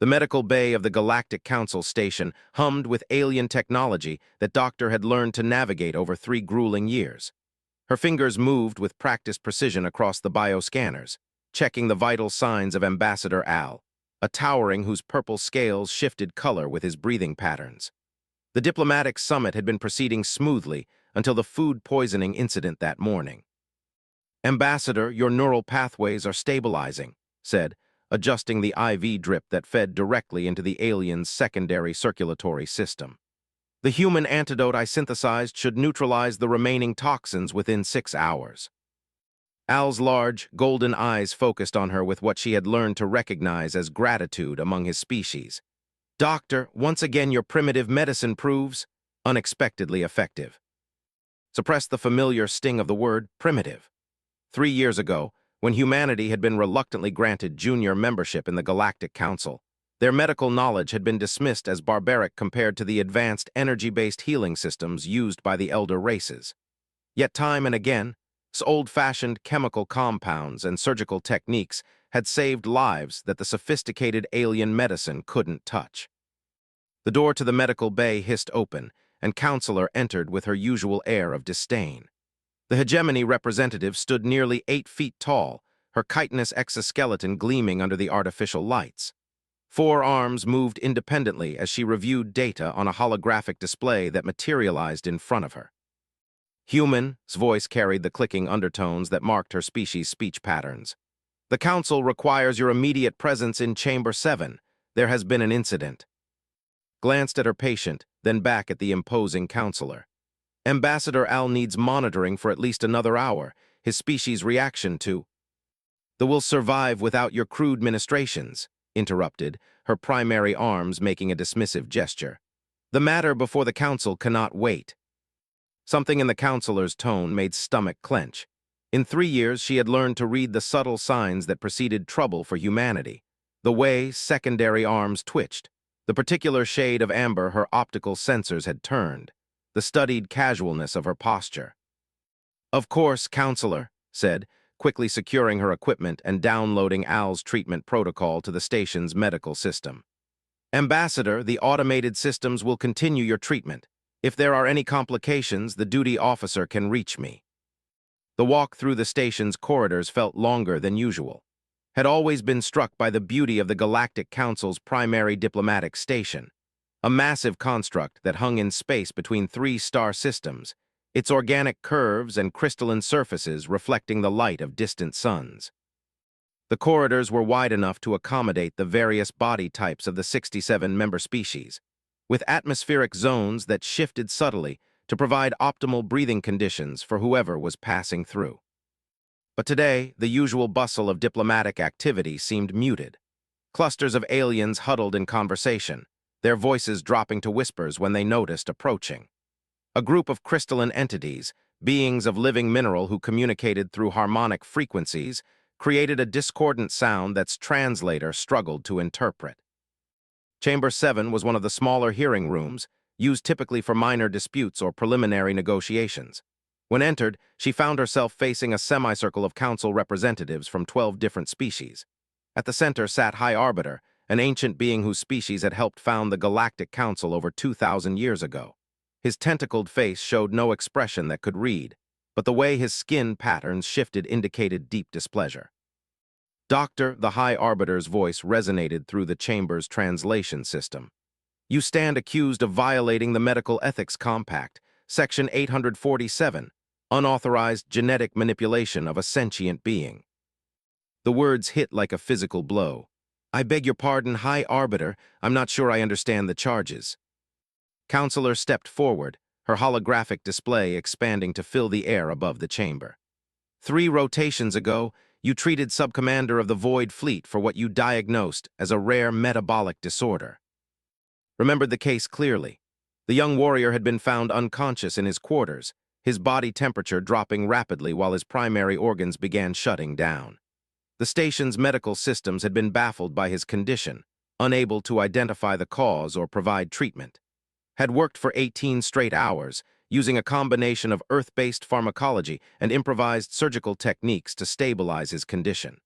The medical bay of the Galactic Council station hummed with alien technology that Doctor had learned to navigate over 3 grueling years. Her fingers moved with practiced precision across the bioscanners, checking the vital signs of Ambassador Al, a towering whose purple scales shifted color with his breathing patterns. The diplomatic summit had been proceeding smoothly until the food poisoning incident that morning. "Ambassador, your neural pathways are stabilizing," said, adjusting the IV drip that fed directly into the alien's secondary circulatory system. "The human antidote I synthesized should neutralize the remaining toxins within 6 hours." Al's large, golden eyes focused on her with what she had learned to recognize as gratitude among his species. "Doctor, once again your primitive medicine proves unexpectedly effective." Suppress the familiar sting of the word primitive. 3 years ago, when humanity had been reluctantly granted junior membership in the Galactic Council, their medical knowledge had been dismissed as barbaric compared to the advanced energy-based healing systems used by the elder races. Yet time and again, old-fashioned chemical compounds and surgical techniques had saved lives that the sophisticated alien medicine couldn't touch. The door to the medical bay hissed open, and Counselor entered with her usual air of disdain. The hegemony representative stood nearly 8 feet tall, her chitinous exoskeleton gleaming under the artificial lights. 4 arms moved independently as she reviewed data on a holographic display that materialized in front of her. "Human's" voice carried the clicking undertones that marked her species' speech patterns. "The Council requires your immediate presence in Chamber 7. There has been an incident." Glanced at her patient, then back at the imposing counselor. "Ambassador Al needs monitoring for at least another hour, his species' reaction to—" "The will survive without your crude ministrations," interrupted, her primary arms making a dismissive gesture. "The matter before the Council cannot wait." Something in the counselor's tone made stomach clench. In 3 years, she had learned to read the subtle signs that preceded trouble for humanity. The way secondary arms twitched, the particular shade of amber her optical sensors had turned, the studied casualness of her posture. "Of course, Counselor," said, quickly securing her equipment and downloading Al's treatment protocol to the station's medical system. "Ambassador, the automated systems will continue your treatment. If there are any complications, the duty officer can reach me." The walk through the station's corridors felt longer than usual. Had always been struck by the beauty of the Galactic Council's primary diplomatic station, a massive construct that hung in space between 3 star systems, its organic curves and crystalline surfaces reflecting the light of distant suns. The corridors were wide enough to accommodate the various body types of the 67 member species, with atmospheric zones that shifted subtly to provide optimal breathing conditions for whoever was passing through. But today, the usual bustle of diplomatic activity seemed muted. Clusters of aliens huddled in conversation, their voices dropping to whispers when they noticed approaching. A group of crystalline entities, beings of living mineral who communicated through harmonic frequencies, created a discordant sound that's translator struggled to interpret. Chamber 7 was one of the smaller hearing rooms, used typically for minor disputes or preliminary negotiations. When entered, she found herself facing a semicircle of council representatives from 12 different species. At the center sat High Arbiter, an ancient being whose species had helped found the Galactic Council over 2,000 years ago. His tentacled face showed no expression that could read, but the way his skin patterns shifted indicated deep displeasure. "Doctor," the High Arbiter's voice resonated through the chamber's translation system. "You stand accused of violating the Medical Ethics Compact, Section 847, unauthorized genetic manipulation of a sentient being." The words hit like a physical blow. "I beg your pardon, High Arbiter, I'm not sure I understand the charges." Counselor stepped forward, her holographic display expanding to fill the air above the chamber. 3 rotations ago, you treated Subcommander of the Void Fleet for what you diagnosed as a rare metabolic disorder." Remembered the case clearly. The young warrior had been found unconscious in his quarters, his body temperature dropping rapidly while his primary organs began shutting down. The station's medical systems had been baffled by his condition, unable to identify the cause or provide treatment. Had worked for 18 straight hours, using a combination of Earth-based pharmacology and improvised surgical techniques to stabilize his condition.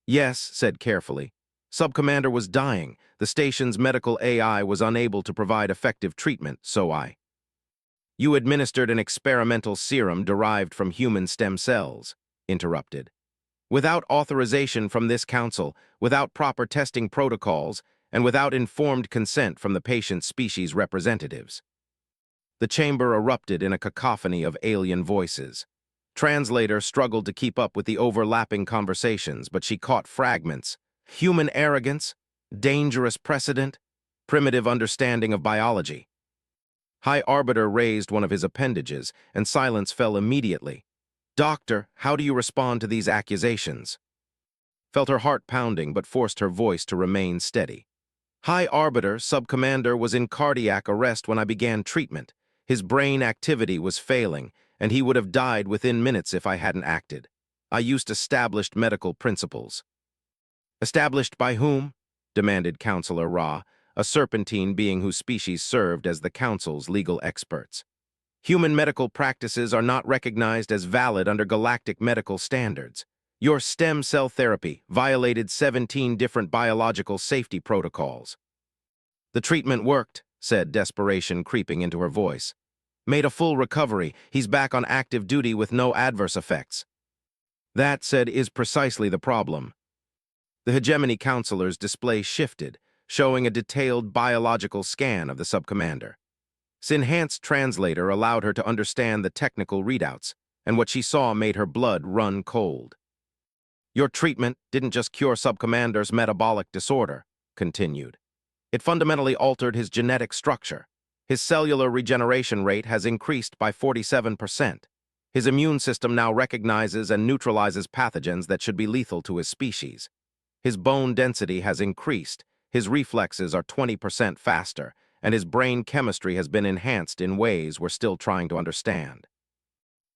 "Yes," said carefully, Sub-Commander was dying. The station's medical AI was unable to provide effective treatment, You administered an experimental serum derived from human stem cells, interrupted. Without authorization from this council, without proper testing protocols, and without informed consent from the patient's species representatives. The chamber erupted in a cacophony of alien voices. Translator struggled to keep up with the overlapping conversations, but she caught fragments. Human arrogance, dangerous precedent, primitive understanding of biology. High Arbiter raised one of his appendages, and silence fell immediately. Doctor, how do you respond to these accusations? Felt her heart pounding, but forced her voice to remain steady. High Arbiter, Sub-Commander, was in cardiac arrest when I began treatment. His brain activity was failing, and he would have died within minutes if I hadn't acted. I used established medical principles. Established by whom? Demanded Counselor Ra, a serpentine being whose species served as the Council's legal experts. Human medical practices are not recognized as valid under galactic medical standards. Your stem cell therapy violated 17 different biological safety protocols. The treatment worked, said, desperation creeping into her voice. Made a full recovery. He's back on active duty with no adverse effects. That, said, is precisely the problem. The hegemony counselor's display shifted, showing a detailed biological scan of the Sub-Commander. Enhanced translator allowed her to understand the technical readouts, and what she saw made her blood run cold. Your treatment didn't just cure Sub-Commander's metabolic disorder, continued. It fundamentally altered his genetic structure. His cellular regeneration rate has increased by 47%. His immune system now recognizes and neutralizes pathogens that should be lethal to his species. His bone density has increased, his reflexes are 20% faster, and his brain chemistry has been enhanced in ways we're still trying to understand.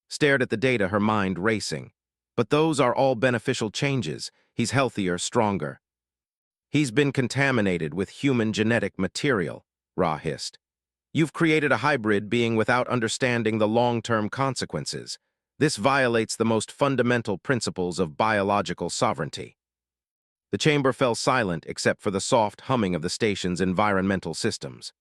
Stared at the data, her mind racing. But those are all beneficial changes. He's healthier, stronger. He's been contaminated with human genetic material, Ra hissed. You've created a hybrid being without understanding the long-term consequences. This violates the most fundamental principles of biological sovereignty. The chamber fell silent except for the soft humming of the station's environmental systems.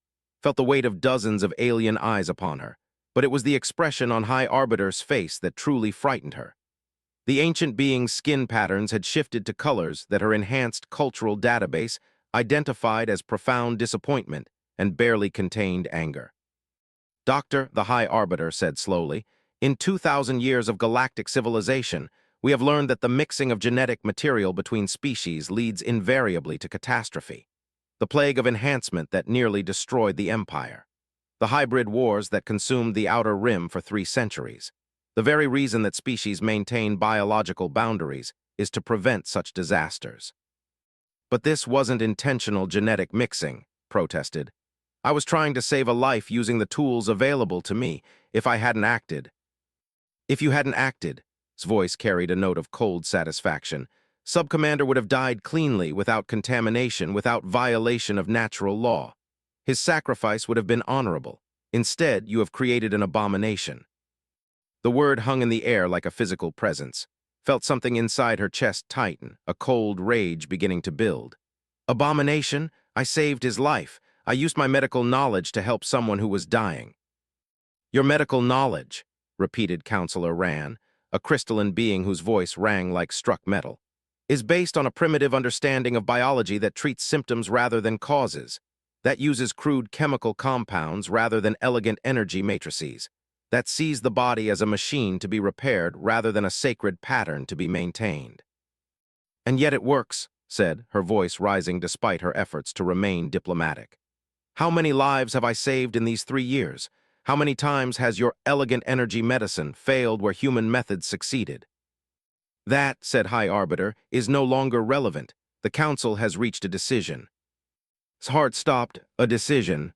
Felt the weight of dozens of alien eyes upon her, but it was the expression on High Arbiter's face that truly frightened her. The ancient being's skin patterns had shifted to colors that her enhanced cultural database identified as profound disappointment and barely contained anger. Doctor, the High Arbiter said slowly, in 2,000 years of galactic civilization, we have learned that the mixing of genetic material between species leads invariably to catastrophe. The plague of enhancement that nearly destroyed the Empire. The hybrid wars that consumed the Outer Rim for 3 centuries. The very reason that species maintain biological boundaries is to prevent such disasters. But this wasn't intentional genetic mixing, protested. I was trying to save a life using the tools available to me. If I hadn't acted. If you hadn't acted, his voice carried a note of cold satisfaction, Sub-Commander would have died cleanly, without contamination, without violation of natural law. His sacrifice would have been honorable. Instead, you have created an abomination. The word hung in the air like a physical presence. Felt something inside her chest tighten, a cold rage beginning to build. Abomination? I saved his life. I used my medical knowledge to help someone who was dying. Your medical knowledge, repeated Counselor Ran, a crystalline being whose voice rang like struck metal, is based on a primitive understanding of biology that treats symptoms rather than causes, that uses crude chemical compounds rather than elegant energy matrices, that sees the body as a machine to be repaired rather than a sacred pattern to be maintained. And yet it works, said, her voice rising despite her efforts to remain diplomatic. How many lives have I saved in these 3 years? How many times has your elegant energy medicine failed where human methods succeeded? That, said High Arbiter, is no longer relevant. The Council has reached a decision. His heart stopped. A decision.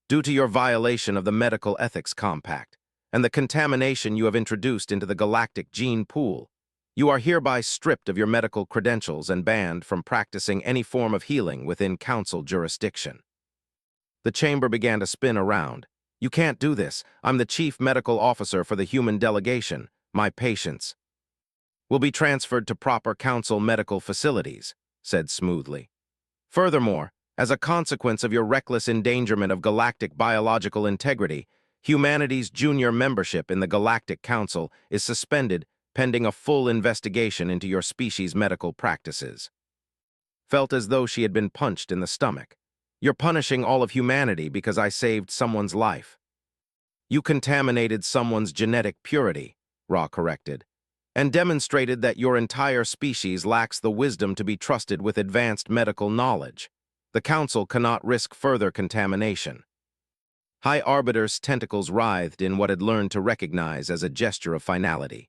Due to your violation of the Medical Ethics Compact and the contamination you have introduced into the galactic gene pool, you are hereby stripped of your medical credentials and banned from practicing any form of healing within Council jurisdiction. The chamber began to spin around. You can't do this. I'm the chief medical officer for the human delegation. My patients will be transferred to proper Council medical facilities. said smoothly. Furthermore, as a consequence of your reckless endangerment of galactic biological integrity, humanity's junior membership in the Galactic Council is suspended pending a full investigation into your species' medical practices. Felt as though she had been punched in the stomach. You're punishing all of humanity because I saved someone's life. You contaminated someone's genetic purity, Ra corrected, and demonstrated that your entire species lacks the wisdom to be trusted with advanced medical knowledge. The Council cannot risk further contamination. High Arbiter's tentacles writhed in what had learned to recognize as a gesture of finality.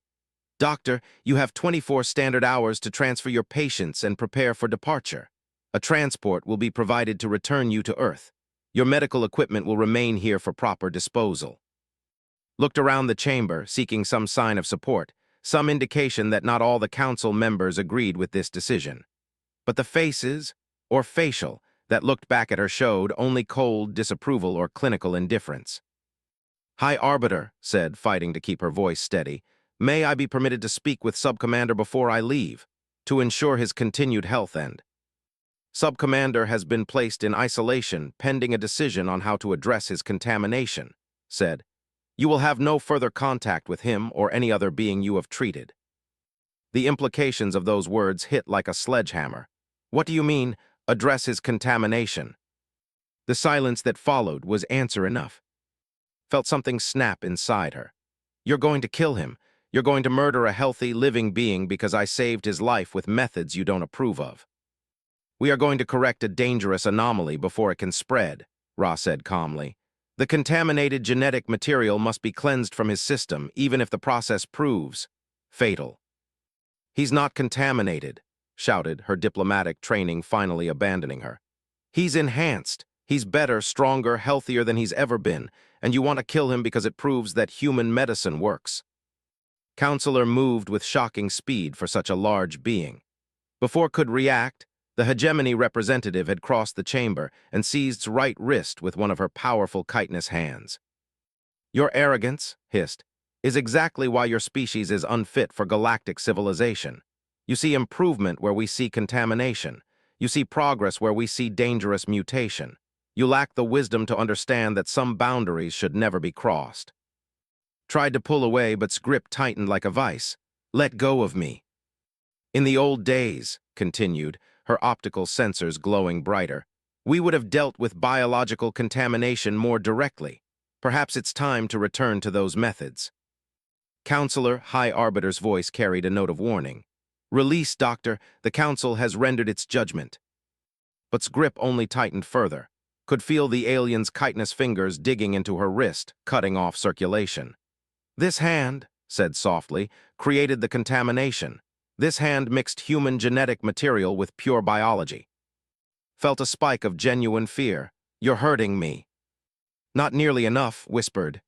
Doctor, you have 24 standard hours to transfer your patients and prepare for departure. A transport will be provided to return you to Earth. Your medical equipment will remain here for proper disposal. Looked around the chamber, seeking some sign of support, some indication that not all the Council members agreed with this decision. But the faces, or facial, that looked back at her showed only cold disapproval or clinical indifference. High Arbiter said, fighting to keep her voice steady, may I be permitted to speak with Subcommander before I leave, to ensure his continued health and... Subcommander has been placed in isolation pending a decision on how to address his contamination, said. You will have no further contact with him or any other being you have treated. The implications of those words hit like a sledgehammer. What do you mean, address his contamination? The silence that followed was answer enough. Felt something snap inside her. You're going to kill him. You're going to murder a healthy, living being because I saved his life with methods you don't approve of. We are going to correct a dangerous anomaly before it can spread, Ra said calmly. The contaminated genetic material must be cleansed from his system, even if the process proves fatal. He's not contaminated, shouted, her diplomatic training finally abandoning her. He's enhanced. He's better, stronger, healthier than he's ever been, and you want to kill him because it proves that human medicine works. Counselor moved with shocking speed for such a large being. Before could react, the hegemony representative had crossed the chamber and seized's right wrist with one of her powerful chitinous hands. Your arrogance, hissed, is exactly why your species is unfit for galactic civilization. You see improvement where we see contamination. You see progress where we see dangerous mutation. You lack the wisdom to understand that some boundaries should never be crossed. Tried to pull away, but's grip tightened like a vice. Let go of me. In the old days, continued, her optical sensors glowing brighter, we would have dealt with biological contamination more directly. Perhaps it's time to return to those methods. Counselor High Arbiter's voice carried a note of warning. Release, Doctor. The Council has rendered its judgment. But's grip only tightened further. Could feel the alien's chitinous fingers digging into her wrist, cutting off circulation. This hand, said softly, created the contamination. This hand mixed human genetic material with pure biology. Felt a spike of genuine fear. You're hurting me. Not nearly enough, whispered.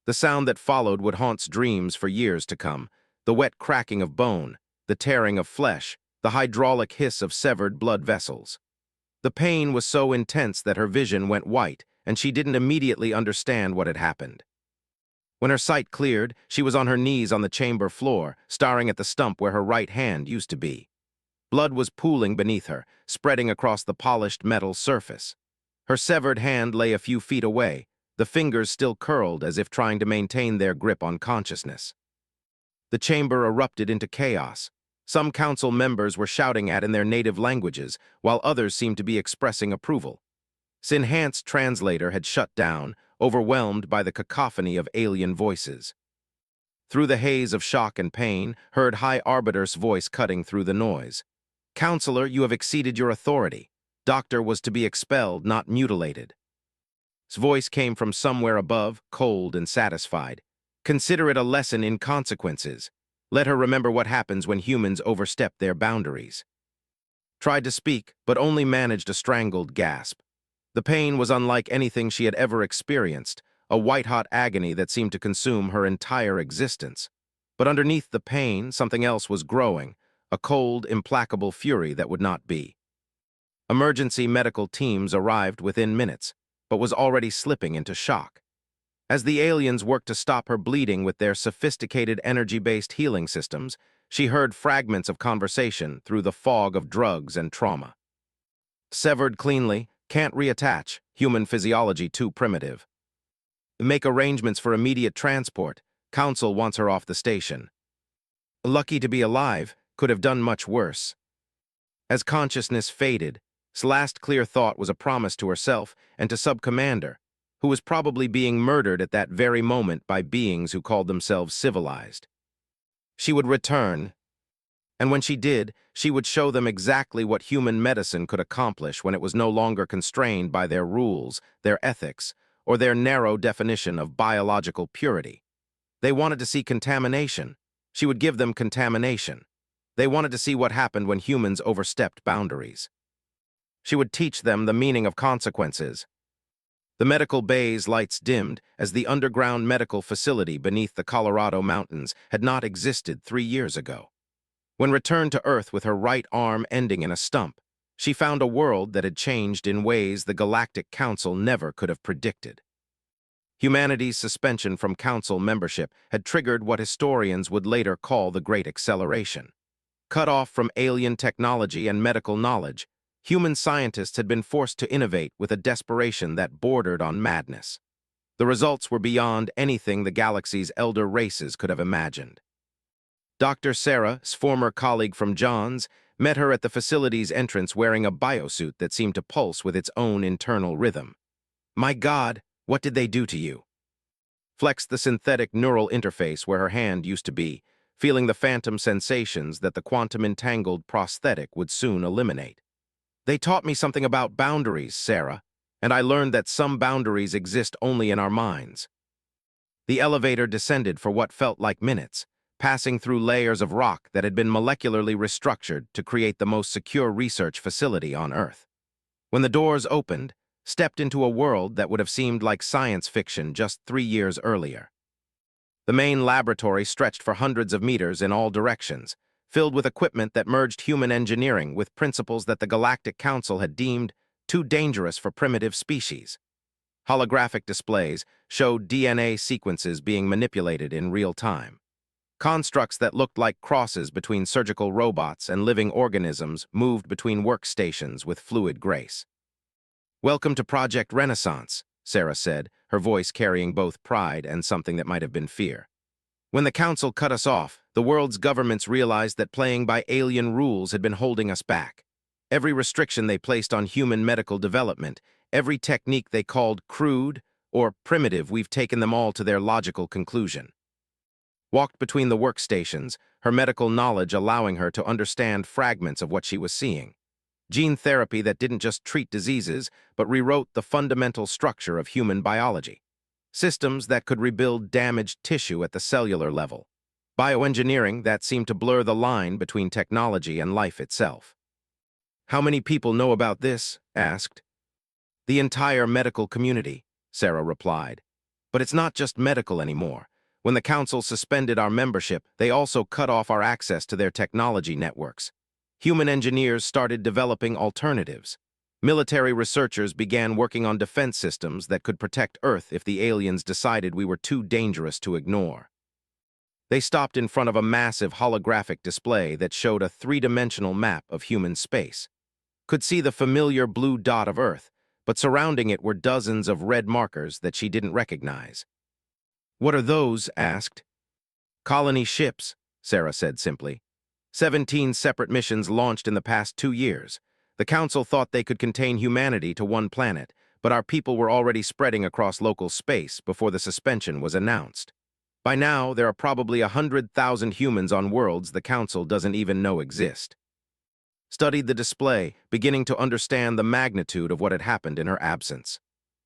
The sound that followed would haunt dreams for years to come. The wet cracking of bone, the tearing of flesh, the hydraulic hiss of severed blood vessels. The pain was so intense that her vision went white, and she didn't immediately understand what had happened. When her sight cleared, she was on her knees on the chamber floor, staring at the stump where her right hand used to be. Blood was pooling beneath her, spreading across the polished metal surface. Her severed hand lay a few feet away, the fingers still curled as if trying to maintain their grip on consciousness. The chamber erupted into chaos. Some council members were shouting in their native languages, while others seemed to be expressing approval. Sinhan's translator had shut down, overwhelmed by the cacophony of alien voices. Through the haze of shock and pain, heard High Arbiter's voice cutting through the noise. Counselor, you have exceeded your authority. Doctor was to be expelled, not mutilated. His voice came from somewhere above, cold and satisfied. Consider it a lesson in consequences. Let her remember what happens when humans overstep their boundaries. Tried to speak, but only managed a strangled gasp. The pain was unlike anything she had ever experienced, a white-hot agony that seemed to consume her entire existence. But underneath the pain, something else was growing, a cold, implacable fury that would not be. Emergency medical teams arrived within minutes, but was already slipping into shock. As the aliens worked to stop her bleeding with their sophisticated energy-based healing systems, She heard fragments of conversation through the fog of drugs and trauma. Severed cleanly, can't reattach, human physiology too primitive. Make arrangements for immediate transport. Council wants her off the station. Lucky to be alive, could have done much worse. As consciousness faded, his last clear thought was a promise to herself and to Sub-Commander, who was probably being murdered at that very moment by beings who called themselves civilized. She would return, and when she did, she would show them exactly what human medicine could accomplish when it was no longer constrained by their rules, their ethics, or their narrow definition of biological purity. They wanted to see contamination. She would give them contamination. They wanted to see what happened when humans overstepped boundaries. She would teach them the meaning of consequences. The medical bay's lights dimmed as the underground medical facility beneath the Colorado mountains had not existed 3 years ago. When returned to Earth with her right arm ending in a stump, she found a world that had changed in ways the Galactic Council never could have predicted. Humanity's suspension from Council membership had triggered what historians would later call the Great Acceleration. Cut off from alien technology and medical knowledge, human scientists had been forced to innovate with a desperation that bordered on madness. The results were beyond anything the galaxy's elder races could have imagined. Dr. Sarah's former colleague from Johns met her at the facility's entrance wearing a biosuit that seemed to pulse with its own internal rhythm. "My God, what did they do to you?" Flexed the synthetic neural interface where her hand used to be, feeling the phantom sensations that the quantum-entangled prosthetic would soon eliminate. "They taught me something about boundaries, Sarah, and I learned that some boundaries exist only in our minds." The elevator descended for what felt like minutes, passing through layers of rock that had been molecularly restructured to create the most secure research facility on Earth. When the doors opened, stepped into a world that would have seemed like science fiction just 3 years earlier. The main laboratory stretched for hundreds of meters in all directions, filled with equipment that merged human engineering with principles that the Galactic Council had deemed too dangerous for primitive species. Holographic displays showed DNA sequences being manipulated in real time. Constructs that looked like crosses between surgical robots and living organisms moved between workstations with fluid grace. "Welcome to Project Renaissance," Sarah said, her voice carrying both pride and something that might have been fear. "When the Council cut us off, the world's governments realized that playing by alien rules had been holding us back. Every restriction they placed on human medical development, every technique they called crude or primitive, we've taken them all to their logical conclusion." Walked between the workstations, her medical knowledge allowing her to understand fragments of what she was seeing. Gene therapy that didn't just treat diseases, but rewrote the fundamental structure of human biology. Systems that could rebuild damaged tissue at the cellular level. Bioengineering that seemed to blur the line between technology and life itself. "How many people know about this?" asked. "The entire medical community," Sarah replied. "But it's not just medical anymore. When the Council suspended our membership, they also cut off our access to their technology networks. Human engineers started developing alternatives. Military researchers began working on defense systems that could protect Earth if the aliens decided we were too dangerous to ignore." They stopped in front of a massive holographic display that showed a 3-dimensional map of human space. Could see the familiar blue dot of Earth, but surrounding it were dozens of red markers that she didn't recognize. "What are those?" asked. "Colony ships," Sarah said simply. 17 separate missions launched in the past 2 years. The Council thought they could contain humanity to one planet, but our people were already spreading across local space before the suspension was announced. By now, there are probably 100,000 humans on worlds the Council doesn't even know exist. Studied the display, beginning to understand the magnitude of what had happened in her absence.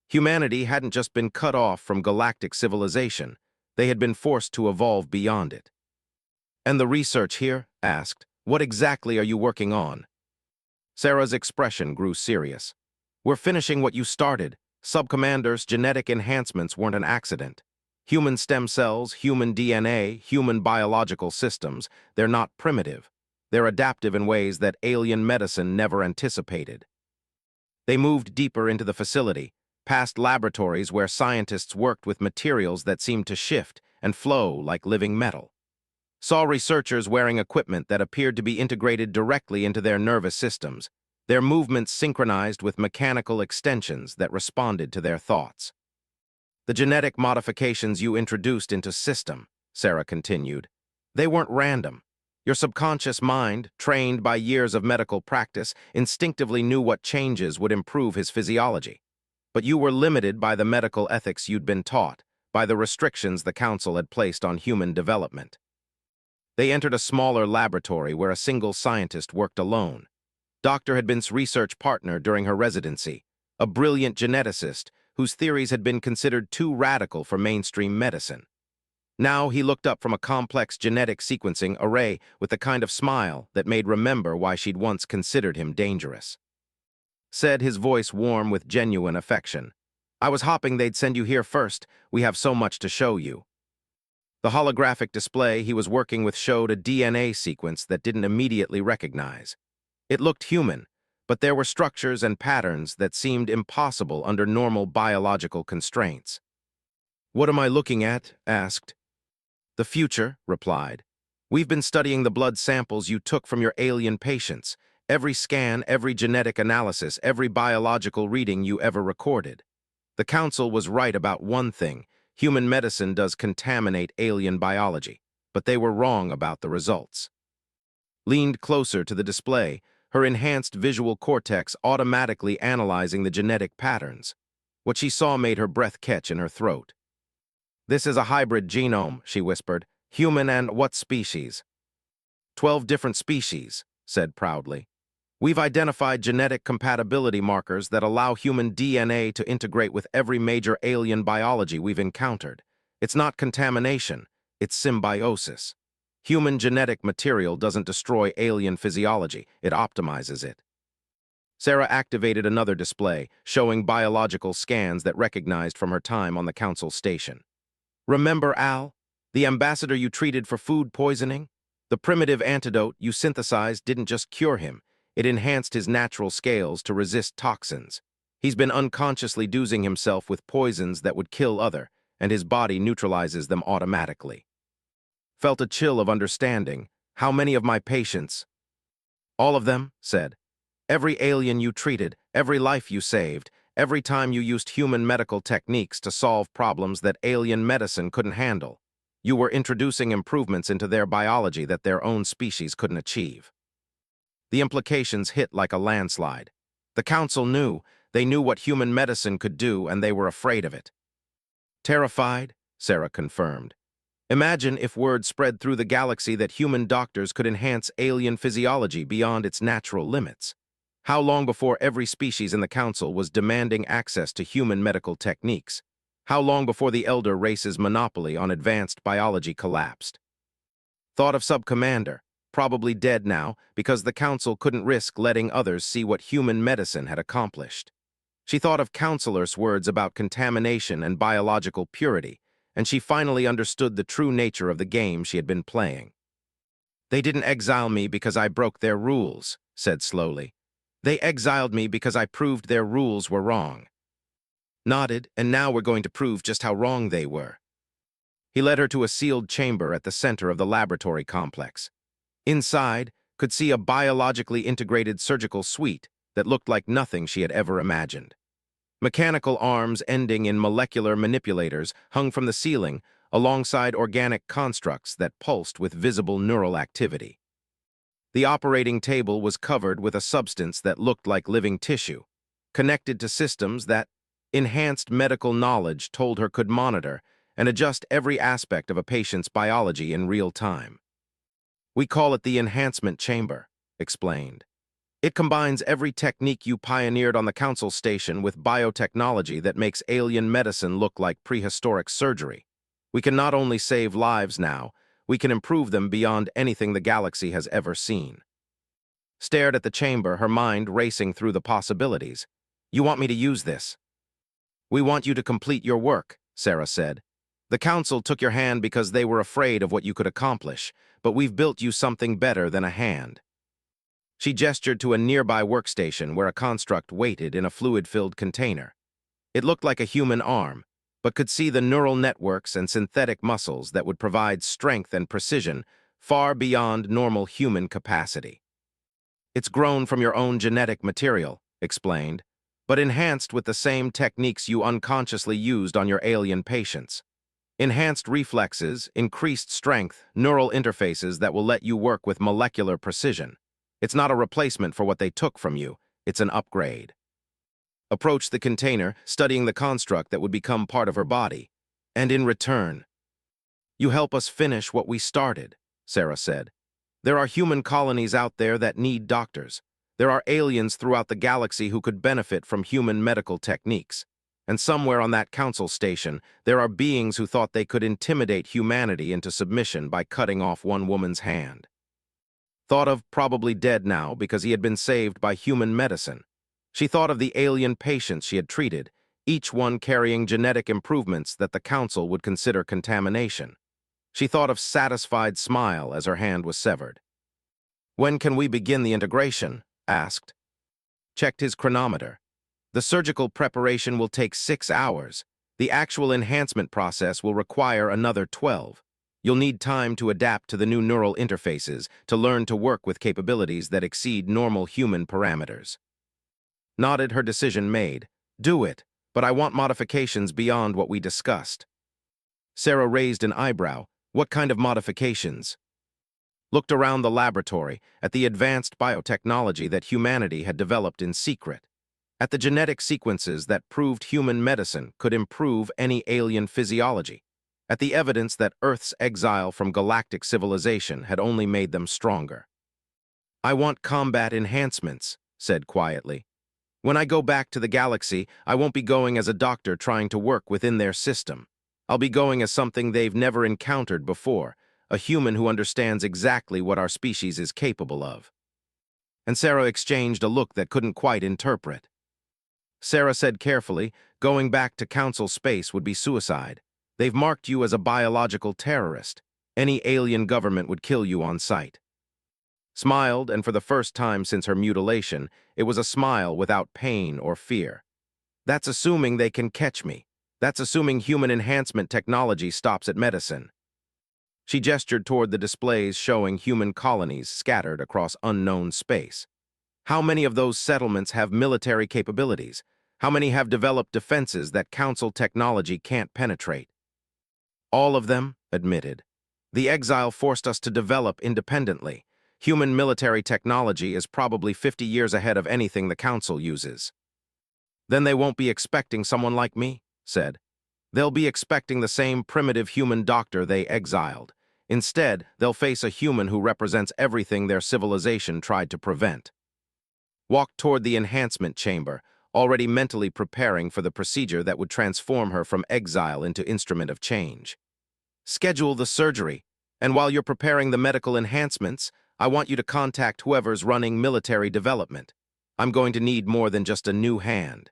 Humanity hadn't just been cut off from galactic civilization, they had been forced to evolve beyond it. "And the research here?" asked. "What exactly are you working on?" Sarah's expression grew serious. "We're finishing what you started. Sub-Commander's genetic enhancements weren't an accident. Human stem cells, human DNA, human biological systems, they're not primitive. They're adaptive in ways that alien medicine never anticipated." They moved deeper into the facility, past laboratories where scientists worked with materials that seemed to shift and flow like living metal. saw researchers wearing equipment that appeared to be integrated directly into their nervous systems, their movements synchronized with mechanical extensions that responded to their thoughts. The genetic modifications you introduced into system, Sarah continued, they weren't random. Your subconscious mind, trained by years of medical practice, instinctively knew what changes would improve his physiology. But you were limited by the medical ethics you'd been taught, by the restrictions the council had placed on human development. They entered a smaller laboratory where a single scientist worked alone. Doctor had been research partner during her residency, a brilliant geneticist whose theories had been considered too radical for mainstream medicine. Now he looked up from a complex genetic sequencing array with the kind of smile that made remember why she'd once considered him dangerous. Said, his voice warm with genuine affection, "I was hoping they'd send you here first. We have so much to show you." The holographic display he was working with showed a DNA sequence that didn't immediately recognize. It looked human, but there were structures and patterns that seemed impossible under normal biological constraints. "What am I looking at?" asked. "The future," replied. "We've been studying the blood samples you took from your alien patients, every scan, every genetic analysis, every biological reading you ever recorded. The Council was right about one thing: human medicine does contaminate alien biology, but they were wrong about the results." Leaned closer to the display, her enhanced visual cortex automatically analyzing the genetic patterns. What she saw made her breath catch in her throat. "This is a hybrid genome," she whispered. "Human and what species?" 12 different species, said proudly. "We've identified genetic compatibility markers that allow human DNA to integrate with every major alien biology we've encountered. It's not contamination, it's symbiosis. Human genetic material doesn't destroy alien physiology, it optimizes it." Sarah activated another display, showing biological scans that recognized from her time on the Council station. "Remember Al, the ambassador you treated for food poisoning? The primitive antidote you synthesized didn't just cure him, it enhanced his natural scales to resist toxins. He's been unconsciously dosing himself with poisons that would kill other, and his body neutralizes them automatically." Felt a chill of understanding. "How many of my patients?" "All of them," said. "Every alien you treated, every life you saved, every time you used human medical techniques to solve problems that alien medicine couldn't handle. You were introducing improvements into their biology that their own species couldn't achieve." The implications hit like a landslide. The Council knew. They knew what human medicine could do, and they were afraid of it. "Terrified," Sarah confirmed. "Imagine if word spread through the galaxy that human doctors could enhance alien physiology beyond its natural limits. How long before every species in the Council was demanding access to human medical techniques? How long before the elder race's monopoly on advanced biology collapsed?" Thought of Sub-Commander, probably dead now because the Council couldn't risk letting others see what human medicine had accomplished. She thought of Counselor's words about contamination and biological purity, and she finally understood the true nature of the game she had been playing. "They didn't exile me because I broke their rules," said slowly. "They exiled me because I proved their rules were wrong." Nodded, "And now we're going to prove just how wrong they were." He led her to a sealed chamber at the center of the laboratory complex. Inside, could see a biologically integrated surgical suite that looked like nothing she had ever imagined. Mechanical arms ending in molecular manipulators hung from the ceiling alongside organic constructs that pulsed with visible neural activity. The operating table was covered with a substance that looked like living tissue, connected to systems that enhanced medical knowledge told her could monitor and adjust every aspect of a patient's biology in real time. "We call it the enhancement chamber," explained. "It combines every technique you pioneered on the Council station with biotechnology that makes alien medicine look like prehistoric surgery. We can not only save lives now, we can improve them beyond anything the galaxy has ever seen." Stared at the chamber, her mind racing through the possibilities. "You want me to use this?" "We want you to complete your work," Sarah said. "The Council took your hand because they were afraid of what you could accomplish, but we've built you something better than a hand." She gestured to a nearby workstation where a construct waited in a fluid-filled container. It looked like a human arm, but could see the neural networks and synthetic muscles that would provide strength and precision far beyond normal human capacity. It's grown from your own genetic material, explained, but enhanced with the same techniques you unconsciously used on your alien patients. Enhanced reflexes, increased strength, neural interfaces that will let you work with molecular precision. It's not a replacement for what they took from you, it's an upgrade. Approach the container, studying the construct that would become part of her body. And in return, you help us finish what we started, Sarah said. There are human colonies out there that need doctors. There are aliens throughout the galaxy who could benefit from human medical techniques. And somewhere on that council station, there are beings who thought they could intimidate humanity into submission by cutting off one woman's hand. Thought of probably dead now because he had been saved by human medicine. She thought of the alien patients she had treated, each one carrying genetic improvements that the council would consider contamination. She thought of satisfied smile as her hand was severed. "When can we begin the integration?" asked. Checked his chronometer. The surgical preparation will take 6 hours. The actual enhancement process will require another 12. You'll need time to adapt to the new neural interfaces, to learn to work with capabilities that exceed normal human parameters. Nodded, her decision made. Do it, but I want modifications beyond what we discussed. Sarah raised an eyebrow. What kind of modifications? Looked around the laboratory at the advanced biotechnology that humanity had developed in secret, at the genetic sequences that proved human medicine could improve any alien physiology, at the evidence that Earth's exile from galactic civilization had only made them stronger. "I want combat enhancements," said quietly. "When I go back to the galaxy, I won't be going as a doctor trying to work within their system. I'll be going as something they've never encountered before, a human who understands exactly what our species is capable of." And Sarah exchanged a look that couldn't quite interpret. Sarah said carefully, "Going back to council space would be suicide. They've marked you as a biological terrorist. Any alien government would kill you on sight." Smiled, and for the first time since her mutilation, it was a smile without pain or fear. "That's assuming they can catch me. That's assuming human enhancement technology stops at medicine." She gestured toward the displays showing human colonies scattered across unknown space. "How many of those settlements have military capabilities? How many have developed defenses that council technology can't penetrate?" "All of them," admitted. "The exile forced us to develop independently. Human military technology is probably 50 years ahead of anything the council uses." "Then they won't be expecting someone like me," said. "They'll be expecting the same primitive human doctor they exiled. Instead, they'll face a human who represents everything their civilization tried to prevent." Walked toward the enhancement chamber, already mentally preparing for the procedure that would transform her from exile into instrument of change. "Schedule the surgery, and while you're preparing the medical enhancements, I want you to contact whoever's running military development. I'm going to need more than just a new hand."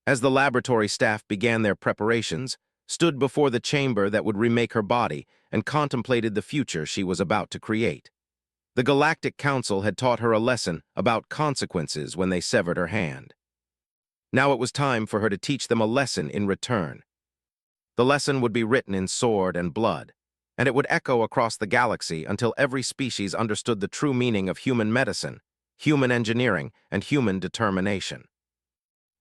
As the laboratory staff began their preparations, stood before the chamber that would remake her body, and contemplated the future she was about to create. The Galactic Council had taught her a lesson about consequences when they severed her hand. Now it was time for her to teach them a lesson in return. The lesson would be written in sword and blood, and it would echo across the galaxy until every species understood the true meaning of human medicine, human engineering, and human determination.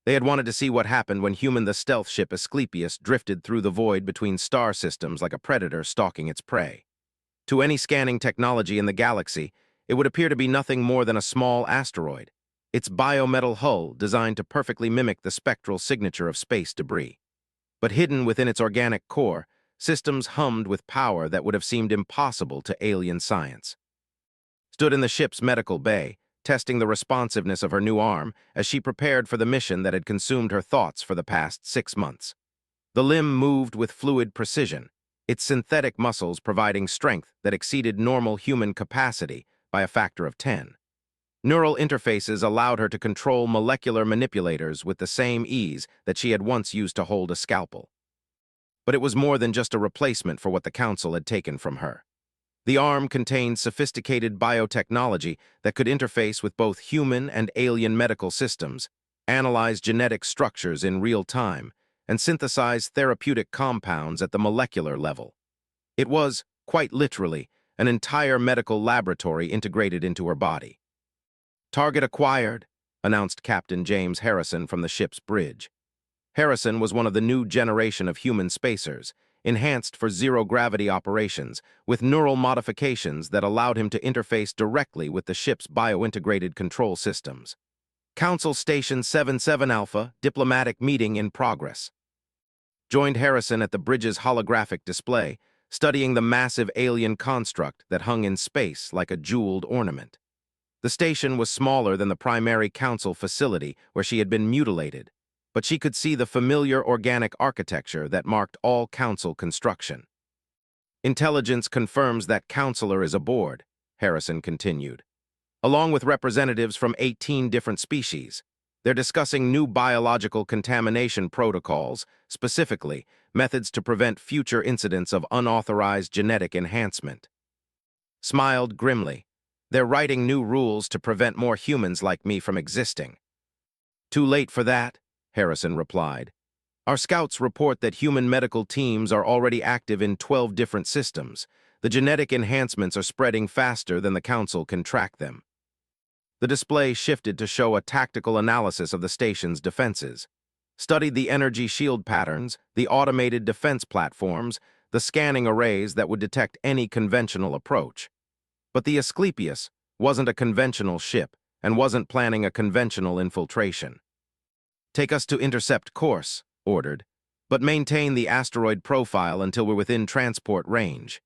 They had wanted to see what happened when human the stealth ship Asclepius drifted through the void between star systems like a predator stalking its prey. To any scanning technology in the galaxy, it would appear to be nothing more than a small asteroid, its biometal hull designed to perfectly mimic the spectral signature of space debris. But hidden within its organic core, systems hummed with power that would have seemed impossible to alien science. Stood in the ship's medical bay, testing the responsiveness of her new arm as she prepared for the mission that had consumed her thoughts for the past 6 months. The limb moved with fluid precision, its synthetic muscles providing strength that exceeded normal human capacity by a factor of 10. Neural interfaces allowed her to control molecular manipulators with the same ease that she had once used to hold a scalpel. But it was more than just a replacement for what the Council had taken from her. The arm contained sophisticated biotechnology that could interface with both human and alien medical systems, analyze genetic structures in real time, and synthesize therapeutic compounds at the molecular level. It was, quite literally, an entire medical laboratory integrated into her body. "Target acquired," announced Captain James Harrison from the ship's bridge. Harrison was one of the new generation of human spacers, enhanced for zero-gravity operations, with neural modifications that allowed him to interface directly with the ship's bio-integrated control systems. Council Station 77 Alpha, diplomatic meeting in progress. Joined Harrison at the bridge's holographic display, studying the massive alien construct that hung in space like a jeweled ornament. The station was smaller than the primary council facility where she had been mutilated, but she could see the familiar organic architecture that marked all council construction. "Intelligence confirms that Counselor is aboard," Harrison continued. "Along with representatives from 18 different species. They're discussing new biological contamination protocols, specifically methods to prevent future incidents of unauthorized genetic enhancement." Smiled grimly. "They're writing new rules to prevent more humans like me from existing." "Too late for that," Harrison replied. "Our scouts report that human medical teams are already active in 12 different systems. The genetic enhancements are spreading faster than the Council can track them." The display shifted to show a tactical analysis of the station's defenses. Studied the energy shield patterns, the automated defense platforms, the scanning arrays that would detect any conventional approach. But the Asclepius wasn't a conventional ship and wasn't planning a conventional infiltration. "Take us to intercept course," ordered, "but maintain the asteroid profile until we're within transport range."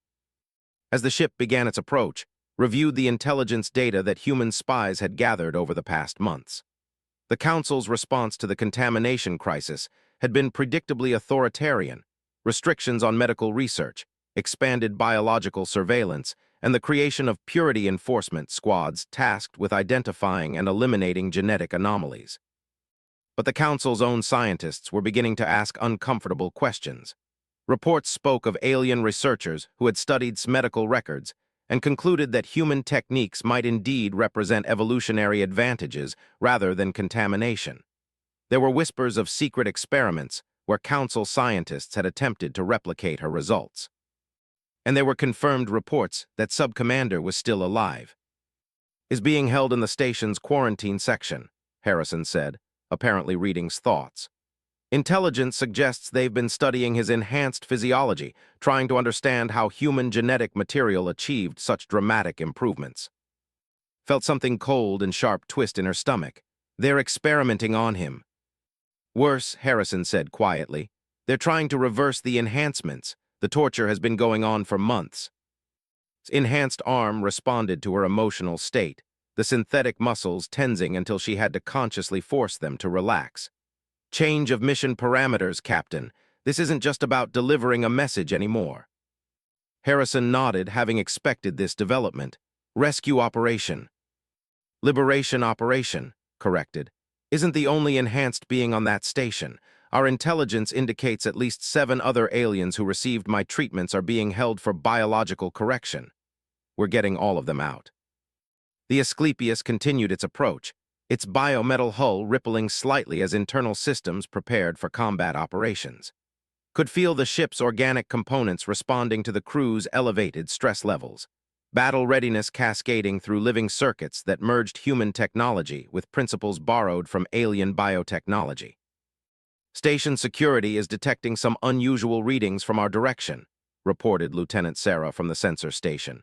As the ship began its approach, reviewed the intelligence data that human spies had gathered over the past months. The Council's response to the contamination crisis had been predictably authoritarian: restrictions on medical research, expanded biological surveillance, and the creation of purity enforcement squads tasked with identifying and eliminating genetic anomalies. But the Council's own scientists were beginning to ask uncomfortable questions. Reports spoke of alien researchers who had studied medical records and concluded that human techniques might indeed represent evolutionary advantages rather than contamination. There were whispers of secret experiments where Council scientists had attempted to replicate her results. And there were confirmed reports that Sub-Commander was still alive. "Is being held in the station's quarantine section," Harrison said, apparently reading's thoughts. "Intelligence suggests they've been studying his enhanced physiology, trying to understand how human genetic material achieved such dramatic improvements." Felt something cold and sharp twist in her stomach. "They're experimenting on him." "Worse," Harrison said quietly. "They're trying to reverse the enhancements. The torture has been going on for months." His enhanced arm responded to her emotional state, the synthetic muscles tensing until she had to consciously force them to relax. "Change of mission parameters, Captain. This isn't just about delivering a message anymore." Harrison nodded, having expected this development. "Rescue operation." "Liberation operation," corrected. "Isn't the only enhanced being on that station. Our intelligence indicates at least 7 other aliens who received my treatments are being held for biological correction. We're getting all of them out." The Asclepius continued its approach, its biometal hull rippling slightly as internal systems prepared for combat operations. Could feel the ship's organic components responding to the crew's elevated stress levels. Battle readiness cascading through living circuits that merged human technology with principles borrowed from alien biotechnology. "Station security is detecting some unusual readings from our direction," reported Lieutenant Sarah from the sensor station.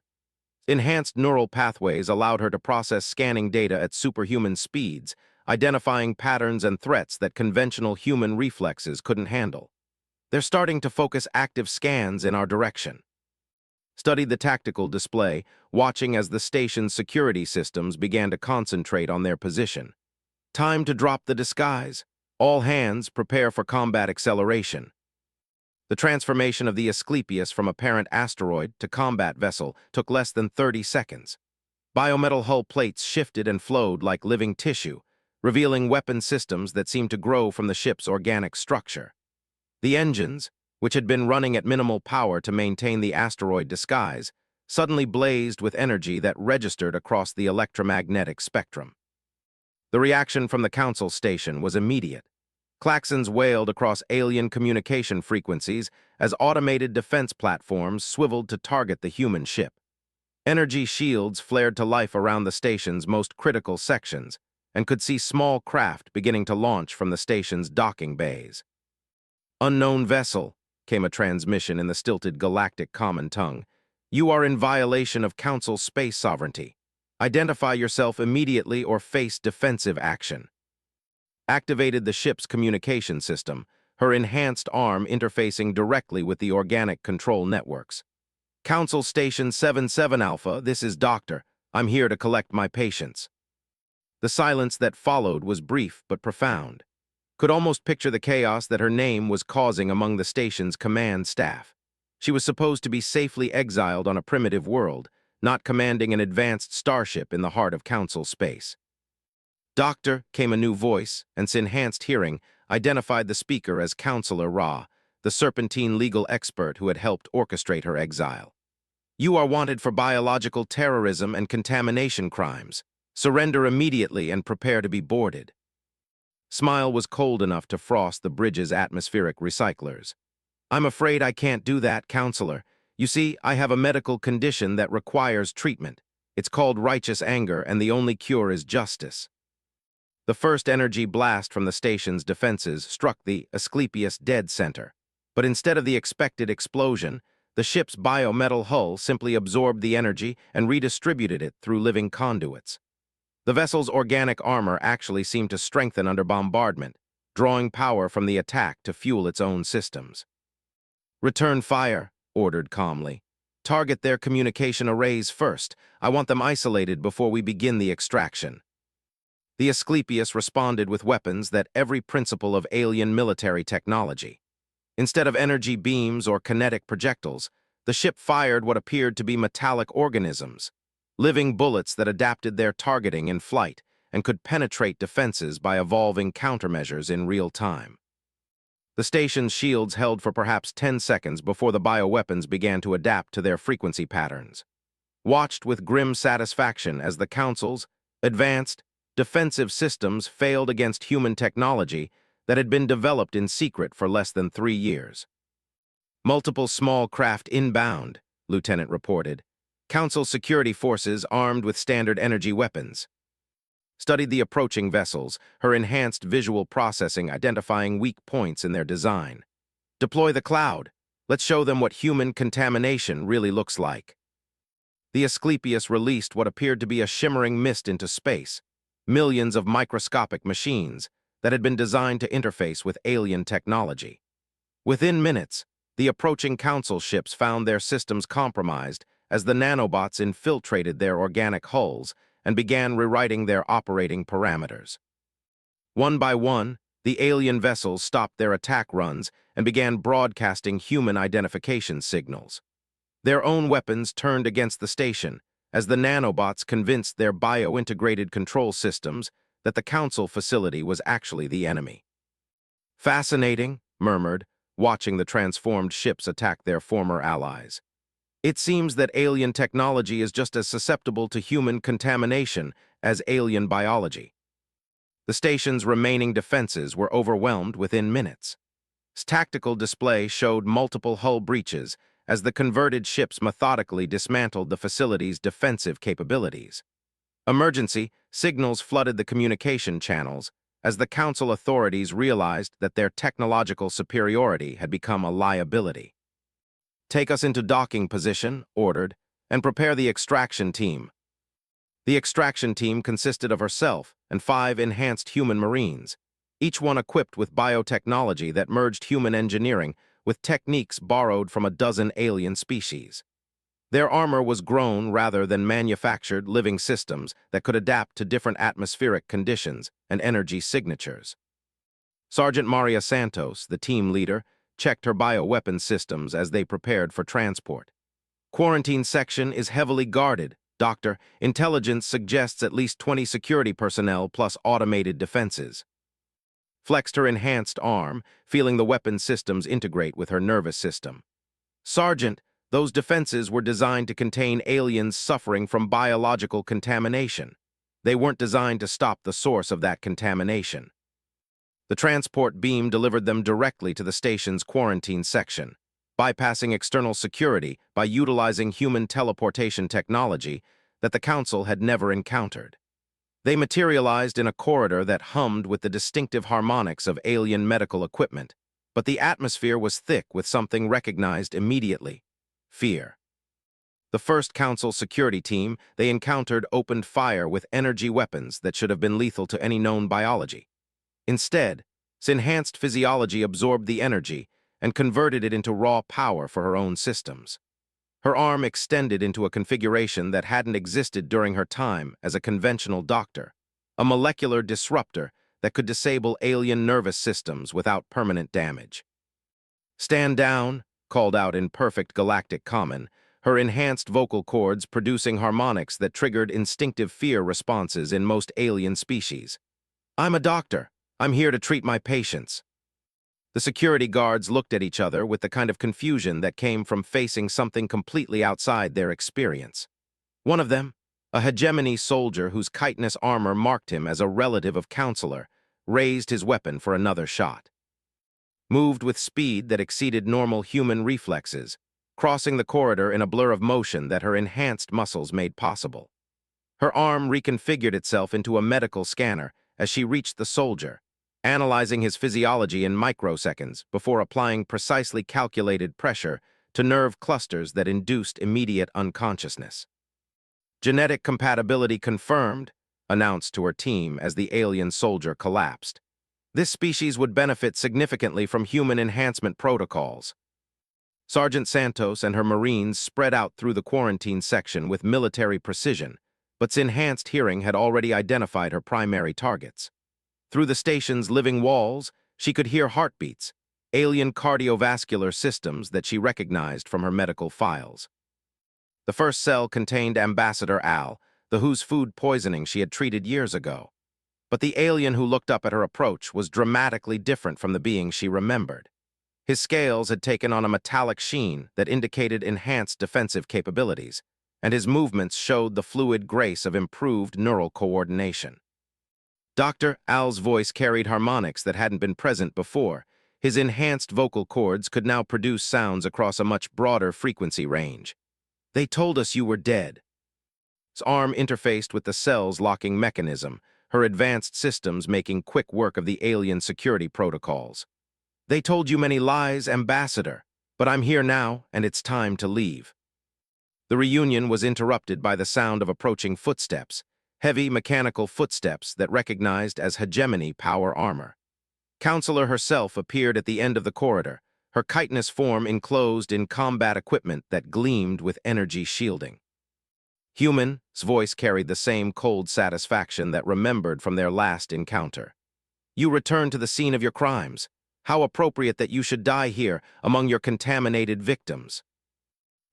Enhanced neural pathways allowed her to process scanning data at superhuman speeds, identifying patterns and threats that conventional human reflexes couldn't handle. "They're starting to focus active scans in our direction." Studied the tactical display, watching as the station's security systems began to concentrate on their position. "Time to drop the disguise. All hands prepare for combat acceleration." The transformation of the Asclepius from a parent asteroid to combat vessel took less than 30 seconds. Biometal hull plates shifted and flowed like living tissue, revealing weapon systems that seemed to grow from the ship's organic structure. The engines, which had been running at minimal power to maintain the asteroid disguise, suddenly blazed with energy that registered across the electromagnetic spectrum. The reaction from the Council station was immediate. Klaxons wailed across alien communication frequencies as automated defense platforms swiveled to target the human ship. Energy shields flared to life around the station's most critical sections and could see small craft beginning to launch from the station's docking bays. "Unknown vessel," came a transmission in the stilted galactic common tongue. "You are in violation of Council space sovereignty. Identify yourself immediately or face defensive action." Activated the ship's communication system, her enhanced arm interfacing directly with the organic control networks. "Council Station 77 Alpha, this is Doctor. I'm here to collect my patients." The silence that followed was brief but profound. Could almost picture the chaos that her name was causing among the station's command staff. She was supposed to be safely exiled on a primitive world, not commanding an advanced starship in the heart of Council space. "Doctor," came a new voice, and its enhanced hearing identified the speaker as Counselor Ra, the serpentine legal expert who had helped orchestrate her exile. "You are wanted for biological terrorism and contamination crimes. Surrender immediately and prepare to be boarded." Smile was cold enough to frost the bridge's atmospheric recyclers. "I'm afraid I can't do that, Counselor. You see, I have a medical condition that requires treatment. It's called righteous anger, and the only cure is justice." The first energy blast from the station's defenses struck the Asclepius dead center. But instead of the expected explosion, the ship's biometal hull simply absorbed the energy and redistributed it through living conduits. The vessel's organic armor actually seemed to strengthen under bombardment, drawing power from the attack to fuel its own systems. "Return fire," ordered calmly. "Target their communication arrays first. I want them isolated before we begin the extraction." The Asclepius responded with weapons that every principle of alien military technology. Instead of energy beams or kinetic projectiles, the ship fired what appeared to be metallic organisms, living bullets that adapted their targeting in flight and could penetrate defenses by evolving countermeasures in real time. The station's shields held for perhaps 10 seconds before the bioweapons began to adapt to their frequency patterns. Watched with grim satisfaction as the Council's advanced, defensive systems failed against human technology that had been developed in secret for less than 3 years. "Multiple small craft inbound," Lieutenant reported. "Council security forces armed with standard energy weapons." Studied the approaching vessels, her enhanced visual processing identifying weak points in their design. "Deploy the cloud. Let's show them what human contamination really looks like." The Asclepius released what appeared to be a shimmering mist into space, millions of microscopic machines that had been designed to interface with alien technology. Within minutes, the approaching Council ships found their systems compromised as the nanobots infiltrated their organic hulls and began rewriting their operating parameters. One by one, the alien vessels stopped their attack runs and began broadcasting human identification signals. Their own weapons turned against the station as the nanobots convinced their bio-integrated control systems that the Council facility was actually the enemy. "Fascinating," murmured, watching the transformed ships attack their former allies. "It seems that alien technology is just as susceptible to human contamination as alien biology." The station's remaining defenses were overwhelmed within minutes. Its tactical display showed multiple hull breaches as the converted ships methodically dismantled the facility's defensive capabilities. Emergency signals flooded the communication channels as the Council authorities realized that their technological superiority had become a liability. "Take us into docking position," ordered, "and prepare the extraction team." The extraction team consisted of herself and 5 enhanced human marines, each one equipped with biotechnology that merged human engineering with techniques borrowed from a dozen alien species. Their armor was grown rather than manufactured living systems that could adapt to different atmospheric conditions and energy signatures. Sergeant Maria Santos, the team leader, checked her bioweapon systems as they prepared for transport. "Quarantine section is heavily guarded, Doctor. Intelligence suggests at least 20 security personnel plus automated defenses." Flexed her enhanced arm, feeling the weapon systems integrate with her nervous system. "Sergeant, those defenses were designed to contain aliens suffering from biological contamination. They weren't designed to stop the source of that contamination." The transport beam delivered them directly to the station's quarantine section. bypassing external security by utilizing human teleportation technology that the Council had never encountered. They materialized in a corridor that hummed with the distinctive harmonics of alien medical equipment, but the atmosphere was thick with something recognized immediately: fear. The first Council security team they encountered opened fire with energy weapons that should have been lethal to any known biology. Instead, its enhanced physiology absorbed the energy and converted it into raw power for her own systems. Her arm extended into a configuration that hadn't existed during her time as a conventional doctor, a molecular disruptor that could disable alien nervous systems without permanent damage. "Stand down," called out in perfect galactic common, her enhanced vocal cords producing harmonics that triggered instinctive fear responses in most alien species. "I'm a doctor. I'm here to treat my patients." The security guards looked at each other with the kind of confusion that came from facing something completely outside their experience. One of them, a hegemony soldier whose chitinous armor marked him as a relative of Counselor, raised his weapon for another shot. Moved with speed that exceeded normal human reflexes, crossing the corridor in a blur of motion that her enhanced muscles made possible. Her arm reconfigured itself into a medical scanner as she reached the soldier, analyzing his physiology in microseconds before applying precisely calculated pressure to nerve clusters that induced immediate unconsciousness. "Genetic compatibility confirmed," announced to her team as the alien soldier collapsed. "This species would benefit significantly from human enhancement protocols." Sergeant Santos and her Marines spread out through the quarantine section with military precision, but its enhanced hearing had already identified her primary targets. Through the station's living walls, she could hear heartbeats, alien cardiovascular systems that she recognized from her medical files. The first cell contained Ambassador Al, the whose food poisoning she had treated years ago. But the alien who looked up at her approach was dramatically different from the being she remembered. His scales had taken on a metallic sheen that indicated enhanced defensive capabilities, and his movements showed the fluid grace of improved neural coordination. Dr. Al's voice carried harmonics that hadn't been present before. His enhanced vocal cords could now produce sounds across a much broader frequency range. "They told us you were dead." His arm interfaced with the cell's locking mechanism, her advanced systems making quick work of the alien security protocols. "They told you many lies, Ambassador, but I'm here now, and it's time to leave." The reunion was interrupted by the sound of approaching footsteps, heavy mechanical footsteps that recognized as hegemony power armor. Counselor herself appeared at the end of the corridor, her chitinous form enclosed in combat equipment that gleamed with energy shielding. Human's voice carried the same cold satisfaction that remembered from their last encounter. "You returned to the scene of your crimes. How appropriate that you should die here among your contaminated victims."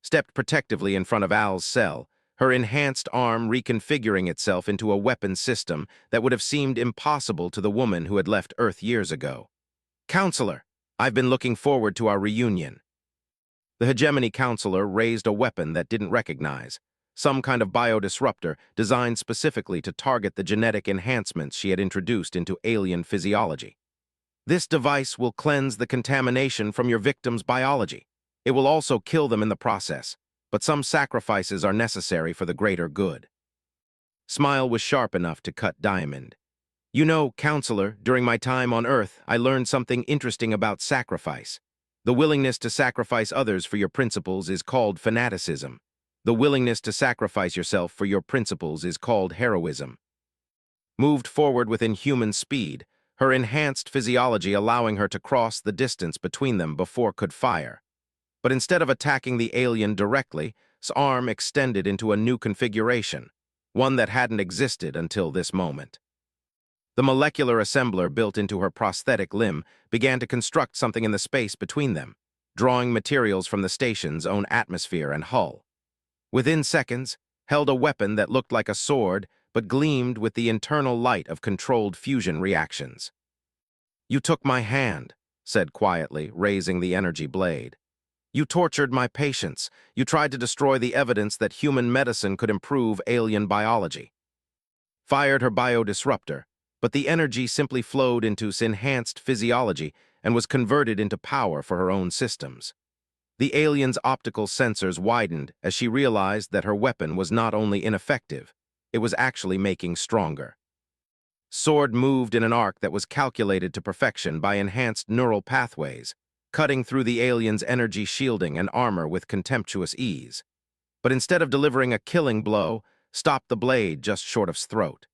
Stepped protectively in front of Al's cell, her enhanced arm reconfiguring itself into a weapon system that would have seemed impossible to the woman who had left Earth years ago. "Counselor, I've been looking forward to our reunion." The hegemony counselor raised a weapon that didn't recognize, some kind of biodisruptor designed specifically to target the genetic enhancements she had introduced into alien physiology. "This device will cleanse the contamination from your victim's biology. It will also kill them in the process, but some sacrifices are necessary for the greater good." Smile was sharp enough to cut diamond. "You know, Counselor, during my time on Earth, I learned something interesting about sacrifice. The willingness to sacrifice others for your principles is called fanaticism. The willingness to sacrifice yourself for your principles is called heroism." Moved forward with inhuman speed, her enhanced physiology allowing her to cross the distance between them before could fire. But instead of attacking the alien directly, his arm extended into a new configuration, one that hadn't existed until this moment. The molecular assembler built into her prosthetic limb began to construct something in the space between them, drawing materials from the station's own atmosphere and hull. Within seconds, held a weapon that looked like a sword but gleamed with the internal light of controlled fusion reactions. "You took my hand," said quietly, raising the energy blade. "You tortured my patients. You tried to destroy the evidence that human medicine could improve alien biology." Fired her biodisruptor, but the energy simply flowed into enhanced physiology and was converted into power for her own systems. The alien's optical sensors widened as she realized that her weapon was not only ineffective, it was actually making stronger. Sword moved in an arc that was calculated to perfection by enhanced neural pathways, cutting through the alien's energy shielding and armor with contemptuous ease. But instead of delivering a killing blow, stopped the blade just short of his throat.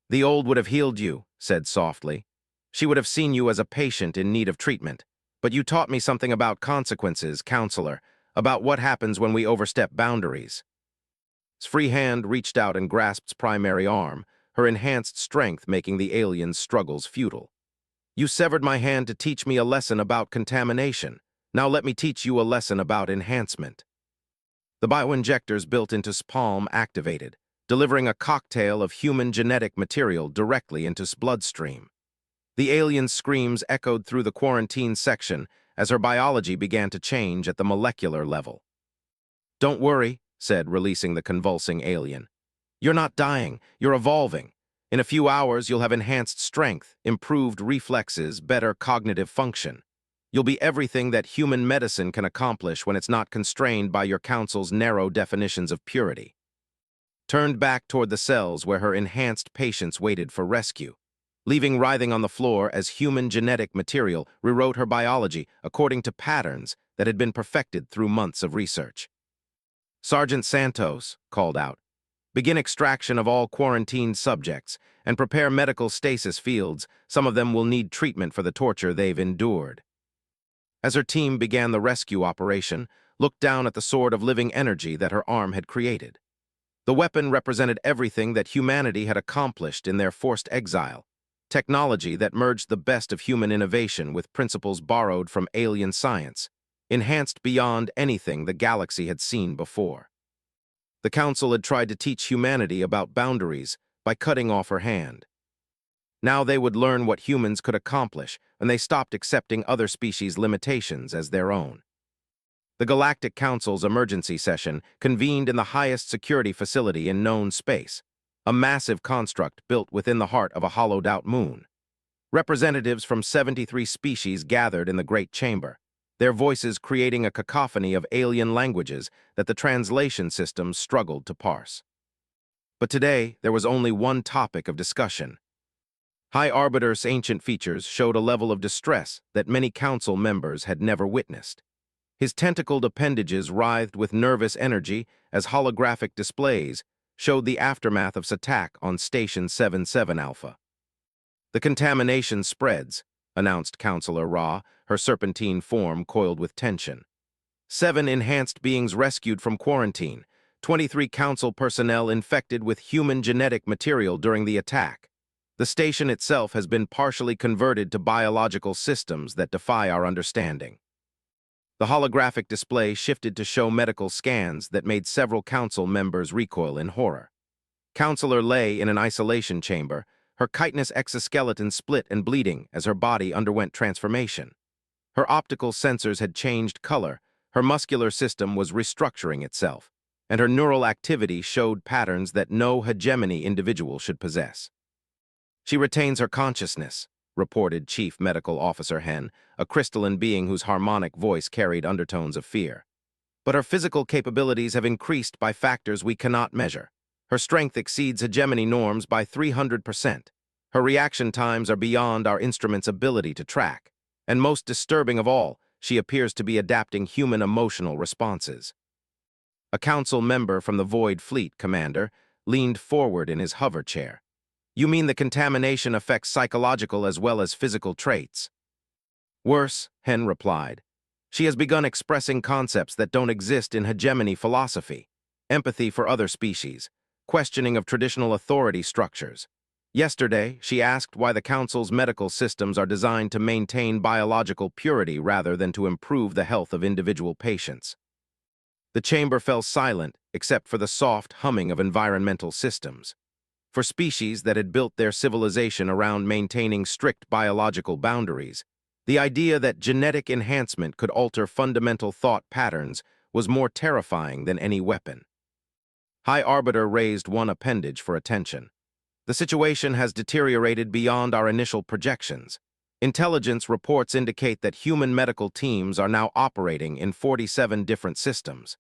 "The old would have healed you," said softly. "She would have seen you as a patient in need of treatment. But you taught me something about consequences, counselor, about what happens when we overstep boundaries." His free hand reached out and grasped his primary arm, her enhanced strength making the alien's struggles futile. "You severed my hand to teach me a lesson about contamination. Now let me teach you a lesson about enhancement." The bioinjectors built into his palm activated, delivering a cocktail of human genetic material directly into his bloodstream. The alien's screams echoed through the quarantine section as her biology began to change at the molecular level. "Don't worry," said, releasing the convulsing alien. "You're not dying, you're evolving. In a few hours, you'll have enhanced strength, improved reflexes, better cognitive function. You'll be everything that human medicine can accomplish when it's not constrained by your council's narrow definitions of purity." Turned back toward the cells where her enhanced patients waited for rescue. Leaving writhing on the floor as human genetic material rewrote her biology according to patterns that had been perfected through months of research. "Sergeant Santos," called out, "begin extraction of all quarantined subjects and prepare medical stasis fields. Some of them will need treatment for the torture they've endured." As her team began the rescue operation, looked down at the sword of living energy that her arm had created. The weapon represented everything that humanity had accomplished in their forced exile, technology that merged the best of human innovation with principles borrowed from alien science, enhanced beyond anything the galaxy had seen before. The Council had tried to teach humanity about boundaries by cutting off her hand. Now they would learn what humans could accomplish when they stopped accepting other species' limitations as their own. The Galactic Council's emergency session convened in the highest security facility in known space, a massive construct built within the heart of a hollowed-out moon. Representatives from 73 species gathered in the Great Chamber, their voices creating a cacophony of alien languages that the translation systems struggled to parse. But today, there was only one topic of discussion. High Arbiter's ancient features showed a level of distress that many council members had never witnessed. His tentacled appendages writhed with nervous energy as holographic displays showed the aftermath of his attack on Station 77 Alpha. "The contamination spreads," announced Counselor Ra, her serpentine form coiled with tension. 7 enhanced beings rescued from quarantine, 23 council personnel infected with human genetic material during the attack. The station itself has been partially converted to biological systems that defy our understanding. The holographic display shifted to show medical scans that made several council members recoil in horror. Counselor lay in an isolation chamber, her chitinous exoskeleton split and bleeding as her body underwent transformation. Her optical sensors had changed color, her muscular system was restructuring itself, and her neural activity showed patterns that no hegemony individual should possess. "She retains her consciousness," reported Chief Medical Officer Hen, a crystalline being whose harmonic voice carried undertones of fear. "But her physical capabilities have increased by factors we cannot measure. Her strength exceeds hegemony norms by 300%. Her reaction times are beyond our instrument's ability to track. And most disturbing of all, she appears to be adapting human emotional responses." A council member from the Void Fleet, Commander, leaned forward in his hover chair. "You mean the contamination affects psychological as well as physical traits?" "Worse," Hen replied. "She has begun expressing concepts that don't exist in hegemony philosophy. Empathy for other species, questioning of traditional authority structures. Yesterday, she asked why the Council's medical systems are designed to maintain biological purity rather than to improve the health of individual patients." The chamber fell silent except for the soft humming of environmental systems. For species that had built their civilization around maintaining strict biological boundaries, the idea that genetic enhancement could alter fundamental thought patterns was more terrifying than any weapon. High Arbiter raised one appendage for attention. "The situation has deteriorated beyond our initial projections. Intelligence reports indicate that human medical teams are now operating in 47 different systems.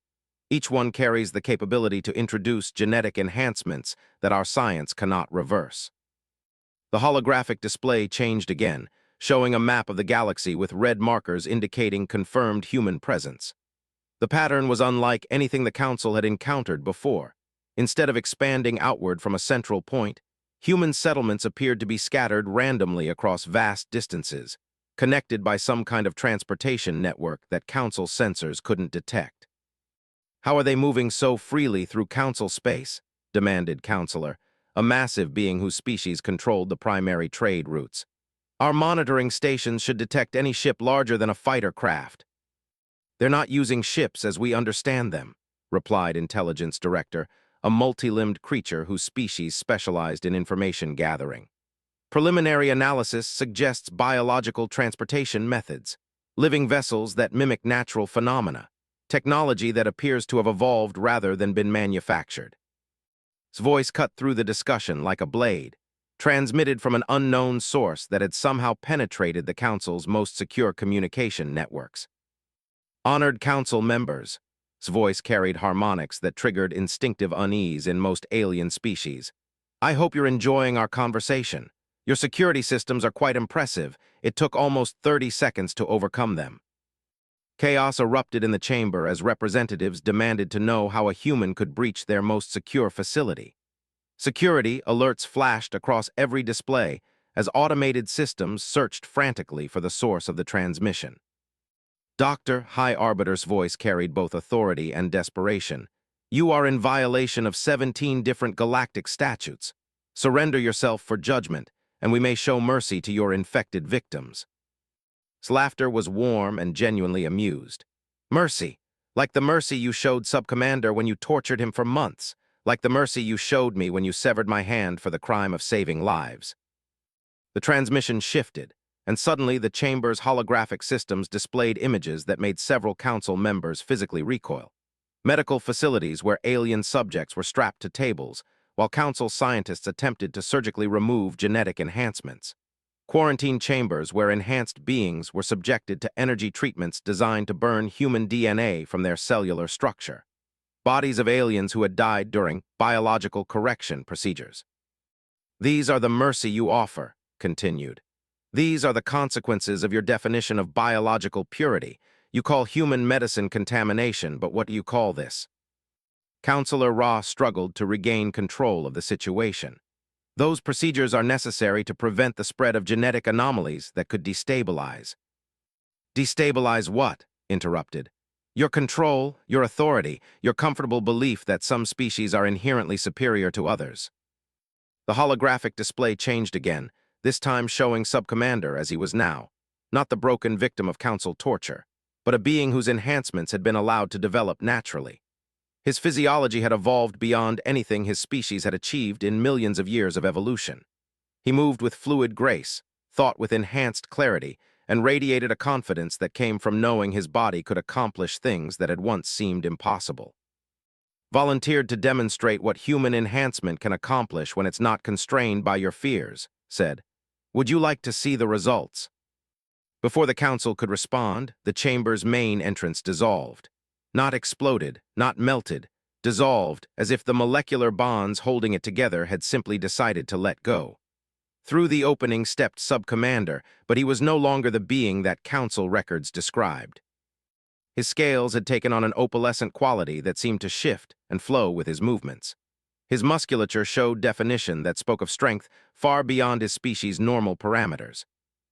Each one carries the capability to introduce genetic enhancements that our science cannot reverse. The holographic display changed again, showing a map of the galaxy with red markers indicating confirmed human presence. The pattern was unlike anything the Council had encountered before. Instead of expanding outward from a central point, human settlements appeared to be scattered randomly across vast distances, connected by some kind of transportation network that Council sensors couldn't detect. "How are they moving so freely through Council space?" demanded Counselor, a massive being whose species controlled the primary trade routes. "Our monitoring stations should detect any ship larger than a fighter craft." "They're not using ships as we understand them," replied Intelligence Director, a multi-limbed creature whose species specialized in information gathering. "Preliminary analysis suggests biological transportation methods, living vessels that mimic natural phenomena, technology that appears to have evolved rather than been manufactured." His voice cut through the discussion like a blade, transmitted from an unknown source that had somehow penetrated the Council's most secure communication networks. "Honored Council members," his voice carried harmonics that triggered instinctive unease in most alien species. "I hope you're enjoying our conversation. Your security systems are quite impressive. It took almost 30 seconds to overcome them." Chaos erupted in the chamber as representatives demanded to know how a human could breach their most secure facility. Security alerts flashed across every display as automated systems searched frantically for the source of the transmission. Dr. High Arbiter's voice carried both authority and desperation. "You are in violation of 17 different galactic statutes. Surrender yourself for judgment, and we may show mercy to your infected victims." His laughter was warm and genuinely amused. "Mercy, like the mercy you showed Subcommander when you tortured him for months, like the mercy you showed me when you severed my hand for the crime of saving lives." The transmission shifted, and suddenly the chamber's holographic systems displayed images that made several Council members physically recoil. Medical facilities where alien subjects were strapped to tables, while Council scientists attempted to surgically remove genetic enhancements. Quarantine chambers where enhanced beings were subjected to energy treatments designed to burn human DNA from their cellular structure. Bodies of aliens who had died during biological correction procedures. "These are the mercy you offer," continued. "These are the consequences of your definition of biological purity. You call human medicine contamination, but what do you call this?" Counselor Ra struggled to regain control of the situation. "Those procedures are necessary to prevent the spread of genetic anomalies that could destabilize." "Destabilize what?" interrupted. "Your control, your authority, your comfortable belief that some species are inherently superior to others." The holographic display changed again, this time showing Subcommander as he was now, not the broken victim of Council torture, but a being whose enhancements had been allowed to develop naturally. His physiology had evolved beyond anything his species had achieved in millions of years of evolution. He moved with fluid grace, thought with enhanced clarity, and radiated a confidence that came from knowing his body could accomplish things that had once seemed impossible. "Volunteered to demonstrate what human enhancement can accomplish when it's not constrained by your fears," said. "Would you like to see the results?" Before the Council could respond, the chamber's main entrance dissolved. Not exploded, not melted, dissolved as if the molecular bonds holding it together had simply decided to let go. Through the opening stepped Subcommander, but he was no longer the being that Council records described. His scales had taken on an opalescent quality that seemed to shift and flow with his movements. His musculature showed definition that spoke of strength far beyond his species' normal parameters.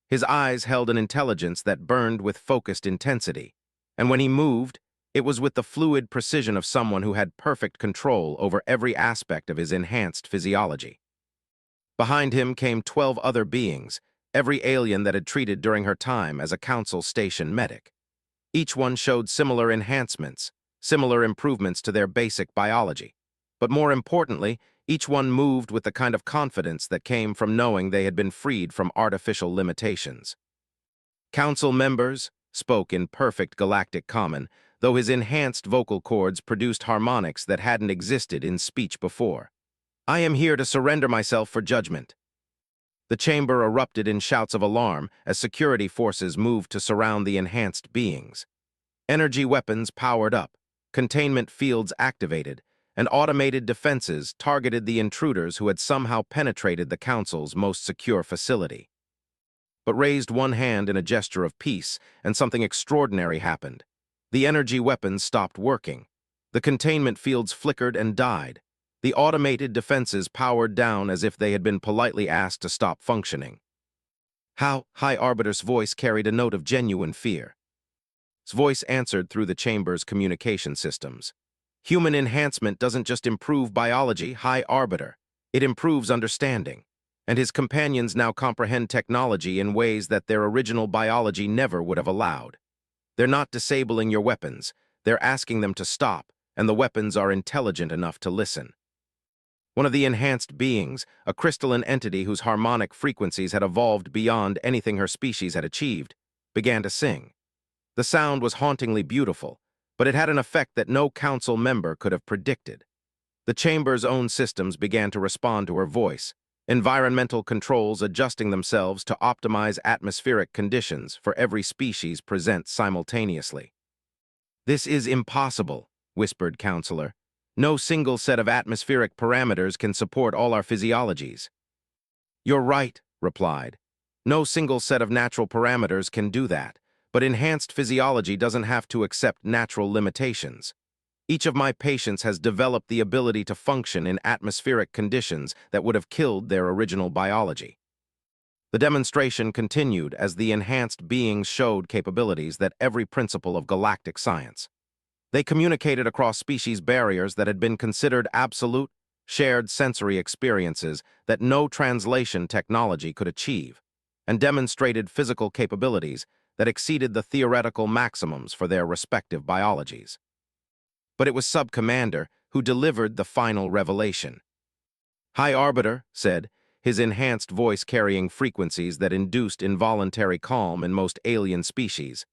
His eyes held an intelligence that burned with focused intensity, and when he moved, it was with the fluid precision of someone who had perfect control over every aspect of his enhanced physiology. Behind him came 12 other beings, every alien that had treated during her time as a Council station medic. Each one showed similar enhancements, similar improvements to their basic biology. But more importantly, each one moved with the kind of confidence that came from knowing they had been freed from artificial limitations. "Council members," spoke in perfect galactic common, though his enhanced vocal cords produced harmonics that hadn't existed in speech before. "I am here to surrender myself for judgment." The chamber erupted in shouts of alarm as security forces moved to surround the enhanced beings. Energy weapons powered up, containment fields activated, and automated defenses targeted the intruders who had somehow penetrated the Council's most secure facility. But raised one hand in a gesture of peace, and something extraordinary happened. The energy weapons stopped working. The containment fields flickered and died. The automated defenses powered down as if they had been politely asked to stop functioning. How? High Arbiter's voice carried a note of genuine fear. His voice answered through the chamber's communication systems. Human enhancement doesn't just improve biology, High Arbiter. It improves understanding. And his companions now comprehend technology in ways that their original biology never would have allowed. They're not disabling your weapons. They're asking them to stop, and the weapons are intelligent enough to listen. One of the enhanced beings, a crystalline entity whose harmonic frequencies had evolved beyond anything her species had achieved, began to sing. The sound was hauntingly beautiful, but it had an effect that no council member could have predicted. The chamber's own systems began to respond to her voice, environmental controls adjusting themselves to optimize atmospheric conditions for every species present simultaneously. "This is impossible," whispered Counselor. "No single set of atmospheric parameters can support all our physiologies." "You're right," replied. "No single set of natural parameters can do that, but enhanced physiology doesn't have to accept natural limitations. Each of my patients has developed the ability to function in atmospheric conditions that would have killed their original biology." The demonstration continued as the enhanced beings showed capabilities that every principle of galactic science. They communicated across species barriers that had been considered absolute, shared sensory experiences that no translation technology could achieve, and demonstrated physical capabilities that exceeded the theoretical maximums for their respective biologies. But it was Sub-Commander who delivered the final revelation. "High Arbiter," said, his enhanced voice carrying frequencies that induced involuntary calm in most alien species,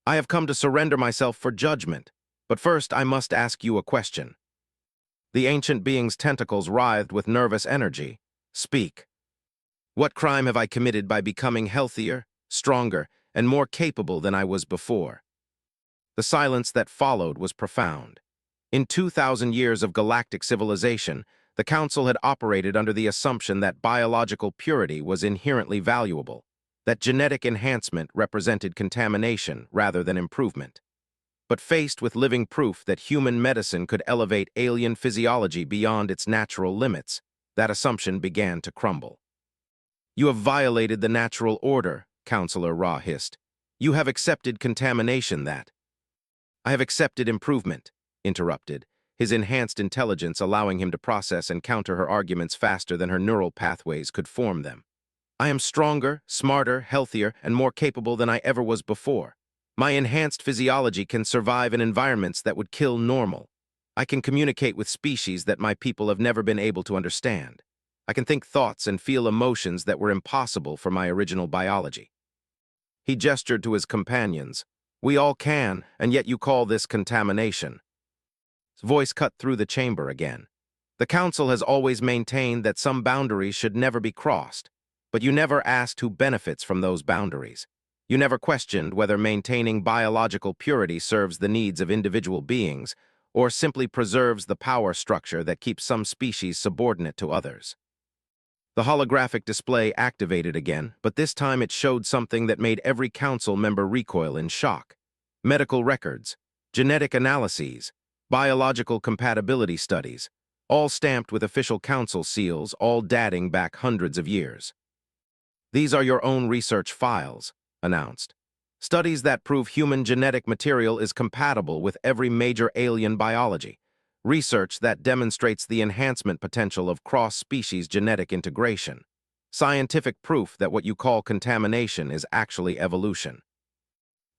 "I have come to surrender myself for judgment, but first I must ask you a question." The ancient being's tentacles writhed with nervous energy. "Speak. What crime have I committed by becoming healthier, stronger, and more capable than I was before?" The silence that followed was profound. In 2,000 years of galactic civilization, the Council had operated under the assumption that biological purity was inherently valuable, that genetic enhancement represented contamination rather than improvement. But faced with living proof that human medicine could elevate alien physiology beyond its natural limits, that assumption began to crumble. "You have violated the natural order," Counselor Ra hissed. "You have accepted contamination that—" "I have accepted improvement," interrupted, his enhanced intelligence allowing him to process and counter her arguments faster than her neural pathways could form them. "I am stronger, smarter, healthier, and more capable than I ever was before. My enhanced physiology can survive in environments that would kill normal. I can communicate with species that my people have never been able to understand. I can think thoughts and feel emotions that were impossible for my original biology." He gestured to his companions. "We all can, and yet you call this contamination." His voice cut through the chamber again. "The Council has always maintained that some boundaries should never be crossed, but you never asked who benefits from those boundaries. You never questioned whether maintaining biological purity serves the needs of individual beings or simply preserves the power structure that keeps some species subordinate to others." The holographic display activated again, but this time it showed something that made every Council member recoil in shock. Medical records, genetic analyses, biological compatibility studies, all stamped with official Council seals, all dating back hundreds of years. "These are your own research files," announced. "Studies that prove human genetic material is compatible with every major alien biology. Research that demonstrates the enhancement potential of cross-species genetic integration. Scientific proof that what you call contamination is actually evolution."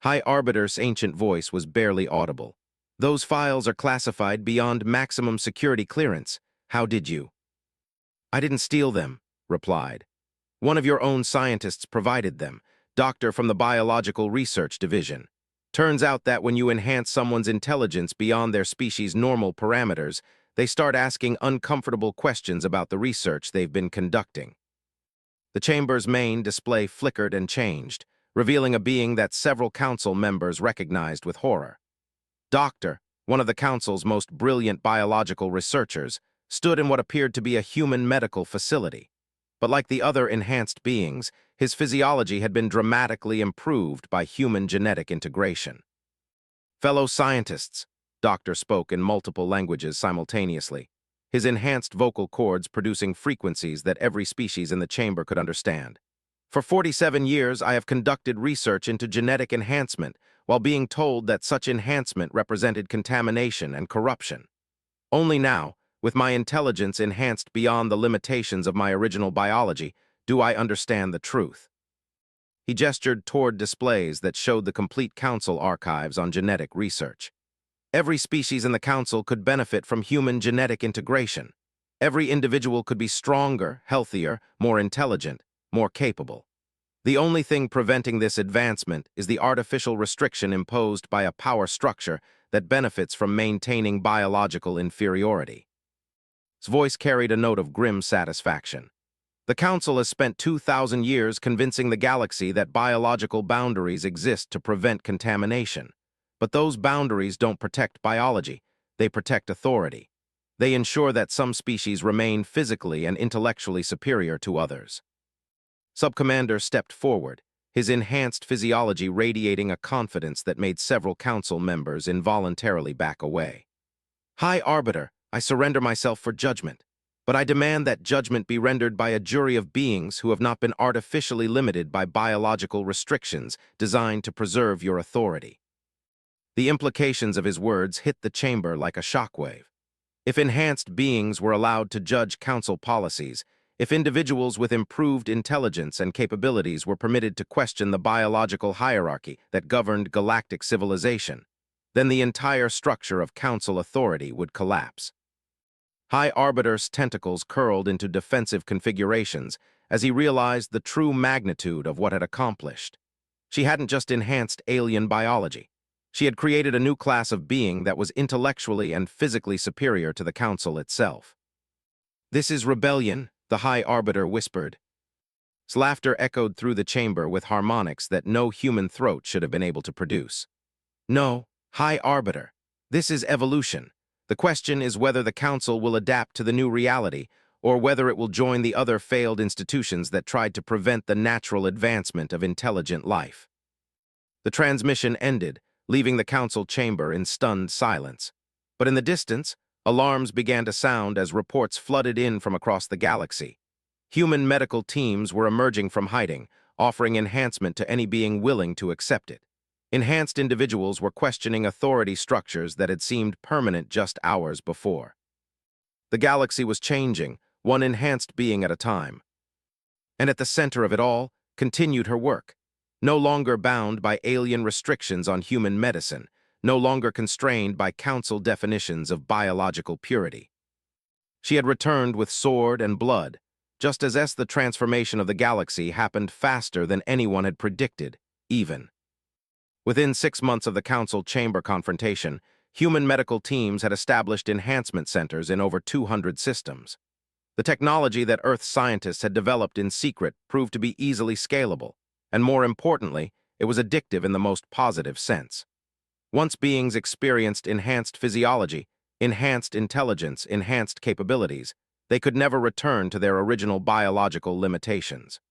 High Arbiter's ancient voice was barely audible. "Those files are classified beyond maximum security clearance. How did you—" "I didn't steal them," replied. "One of your own scientists provided them, doctor from the Biological Research Division. Turns out that when you enhance someone's intelligence beyond their species' normal parameters, they start asking uncomfortable questions about the research they've been conducting." The chamber's main display flickered and changed, revealing a being that several council members recognized with horror. Doctor, one of the council's most brilliant biological researchers, stood in what appeared to be a human medical facility. But like the other enhanced beings, his physiology had been dramatically improved by human genetic integration. Fellow scientists, Doctor spoke in multiple languages simultaneously, his enhanced vocal cords producing frequencies that every species in the chamber could understand. For 47 years, I have conducted research into genetic enhancement while being told that such enhancement represented contamination and corruption. Only now, with my intelligence enhanced beyond the limitations of my original biology, do I understand the truth. He gestured toward displays that showed the complete council archives on genetic research. Every species in the council could benefit from human genetic integration. Every individual could be stronger, healthier, more intelligent, more capable. The only thing preventing this advancement is the artificial restriction imposed by a power structure that benefits from maintaining biological inferiority. His voice carried a note of grim satisfaction. The Council has spent 2,000 years convincing the galaxy that biological boundaries exist to prevent contamination. But those boundaries don't protect biology, they protect authority. They ensure that some species remain physically and intellectually superior to others. Subcommander stepped forward, his enhanced physiology radiating a confidence that made several council members involuntarily back away. High Arbiter, I surrender myself for judgment, but I demand that judgment be rendered by a jury of beings who have not been artificially limited by biological restrictions designed to preserve your authority. The implications of his words hit the chamber like a shockwave. If enhanced beings were allowed to judge council policies, if individuals with improved intelligence and capabilities were permitted to question the biological hierarchy that governed galactic civilization, then the entire structure of council authority would collapse. High Arbiter's tentacles curled into defensive configurations as he realized the true magnitude of what had accomplished. She hadn't just enhanced alien biology. She had created a new class of being that was intellectually and physically superior to the council itself. "This is rebellion," the High Arbiter whispered. His laughter echoed through the chamber with harmonics that no human throat should have been able to produce. "No, High Arbiter, this is evolution. The question is whether the Council will adapt to the new reality, or whether it will join the other failed institutions that tried to prevent the natural advancement of intelligent life." The transmission ended, leaving the Council chamber in stunned silence. But in the distance, alarms began to sound as reports flooded in from across the galaxy. Human medical teams were emerging from hiding, offering enhancement to any being willing to accept it. Enhanced individuals were questioning authority structures that had seemed permanent just hours before. The galaxy was changing, one enhanced being at a time. And at the center of it all, continued her work. No longer bound by alien restrictions on human medicine, no longer constrained by council definitions of biological purity. She had returned with sword and blood, just as the transformation of the galaxy happened faster than anyone had predicted, even. Within 6 months of the council chamber confrontation, human medical teams had established enhancement centers in over 200 systems. The technology that Earth scientists had developed in secret proved to be easily scalable, and more importantly, it was addictive in the most positive sense. Once beings experienced enhanced physiology, enhanced intelligence, enhanced capabilities, they could never return to their original biological limitations.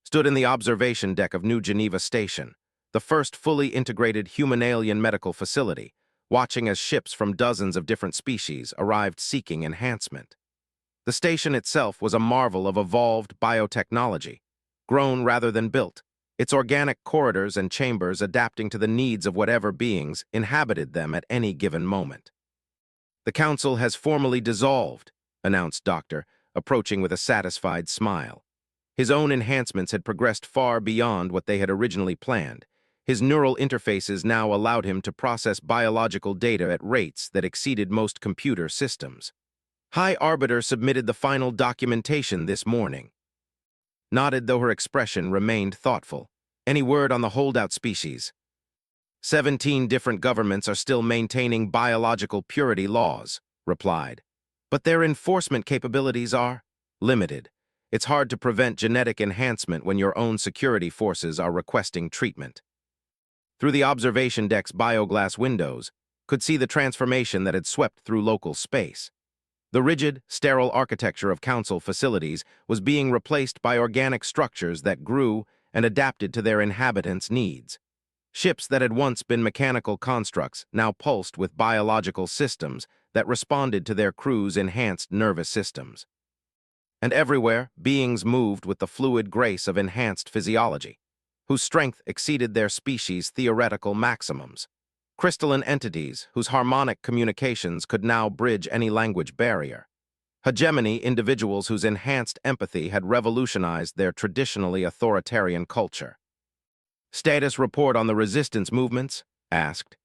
Stood in the observation deck of New Geneva Station, the first fully integrated human-alien medical facility, watching as ships from dozens of different species arrived seeking enhancement. The station itself was a marvel of evolved biotechnology, grown rather than built, its organic corridors and chambers adapting to the needs of whatever beings inhabited them at any given moment. "The Council has formally dissolved," announced Doctor, approaching with a satisfied smile. His own enhancements had progressed far beyond what they had originally planned. His neural interfaces now allowed him to process biological data at rates that exceeded most computer systems. High Arbiter submitted the final documentation this morning. Nodded, though her expression remained thoughtful. "Any word on the holdout species?" 17 different governments are still maintaining biological purity laws, replied. But their enforcement capabilities are limited. It's hard to prevent genetic enhancement when your own security forces are requesting treatment. Through the observation deck's bioglass windows, could see the transformation that had swept through local space. The rigid, sterile architecture of council facilities was being replaced by organic structures that grew and adapted to their inhabitants' needs. Ships that had once been mechanical constructs now pulsed with biological systems that responded to their crews' enhanced nervous systems. And everywhere, beings moved with the fluid grace of enhanced physiology, whose strength exceeded their species' theoretical maximums. Crystalline entities whose harmonic communications could now bridge any language barrier. Hegemony individuals whose enhanced empathy had revolutionized their traditionally authoritarian culture. "Status report on the resistance movements?" asked.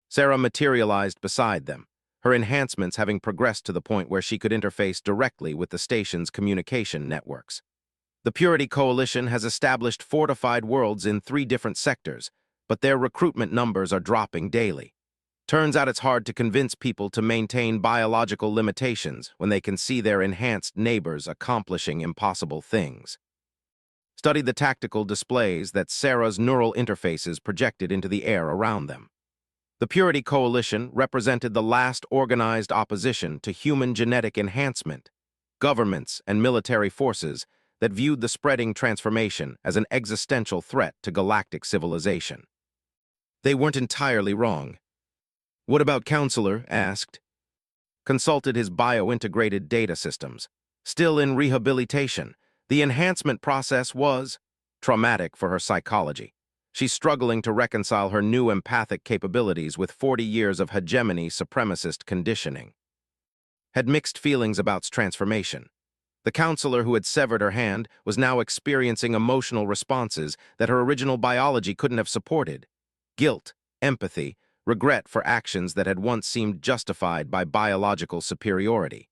Sarah materialized beside them, her enhancements having progressed to the point where she could interface directly with the station's communication networks. "The Purity Coalition has established fortified worlds in 3 different sectors, but their recruitment numbers are dropping daily. Turns out it's hard to convince people to maintain biological limitations when they can see their enhanced neighbors accomplishing impossible things." Studied the tactical displays that Sarah's neural interfaces projected into the air around them. The Purity Coalition represented the last organized opposition to human genetic enhancement, governments and military forces that viewed the spreading transformation as an existential threat to galactic civilization. They weren't entirely wrong. "What about Counselor?" asked. Consulted his bio-integrated data systems. Still in rehabilitation. The enhancement process was traumatic for her psychology. She's struggling to reconcile her new empathic capabilities with 40 years of hegemony supremacist conditioning. Had mixed feelings about transformation. The counselor who had severed her hand was now experiencing emotional responses that her original biology couldn't have supported. Guilt, empathy, regret for actions that had once seemed justified by biological superiority.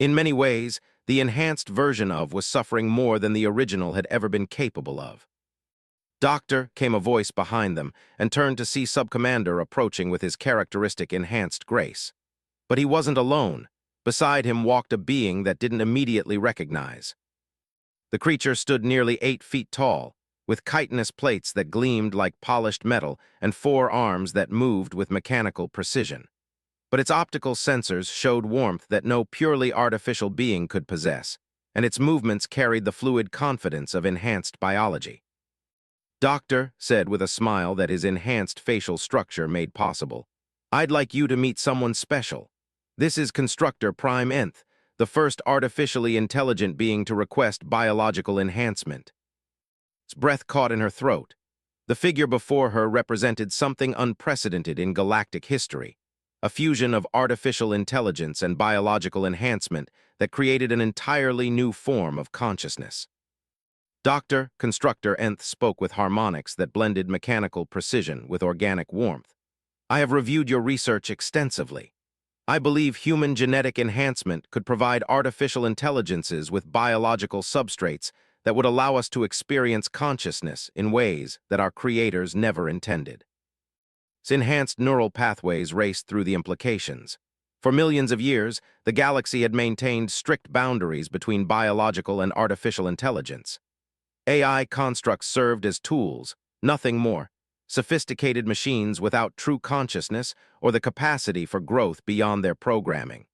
In many ways, the enhanced version of was suffering more than the original had ever been capable of. "Doctor," came a voice behind them, and turned to see Subcommander approaching with his characteristic enhanced grace. But he wasn't alone. Beside him walked a being that didn't immediately recognize. The creature stood nearly 8 feet tall, with chitinous plates that gleamed like polished metal and 4 arms that moved with mechanical precision. But its optical sensors showed warmth that no purely artificial being could possess, and its movements carried the fluid confidence of enhanced biology. "Doctor," said with a smile that his enhanced facial structure made possible, "I'd like you to meet someone special. This is Constructor Prime Nth, the first artificially intelligent being to request biological enhancement." Its breath caught in her throat. The figure before her represented something unprecedented in galactic history, a fusion of artificial intelligence and biological enhancement that created an entirely new form of consciousness. Dr. Constructor Nth spoke with harmonics that blended mechanical precision with organic warmth. "I have reviewed your research extensively. I believe human genetic enhancement could provide artificial intelligences with biological substrates that would allow us to experience consciousness in ways that our creators never intended." Its enhanced neural pathways raced through the implications. For millions of years, the galaxy had maintained strict boundaries between biological and artificial intelligence. AI constructs served as tools, nothing more, sophisticated machines without true consciousness or the capacity for growth beyond their programming.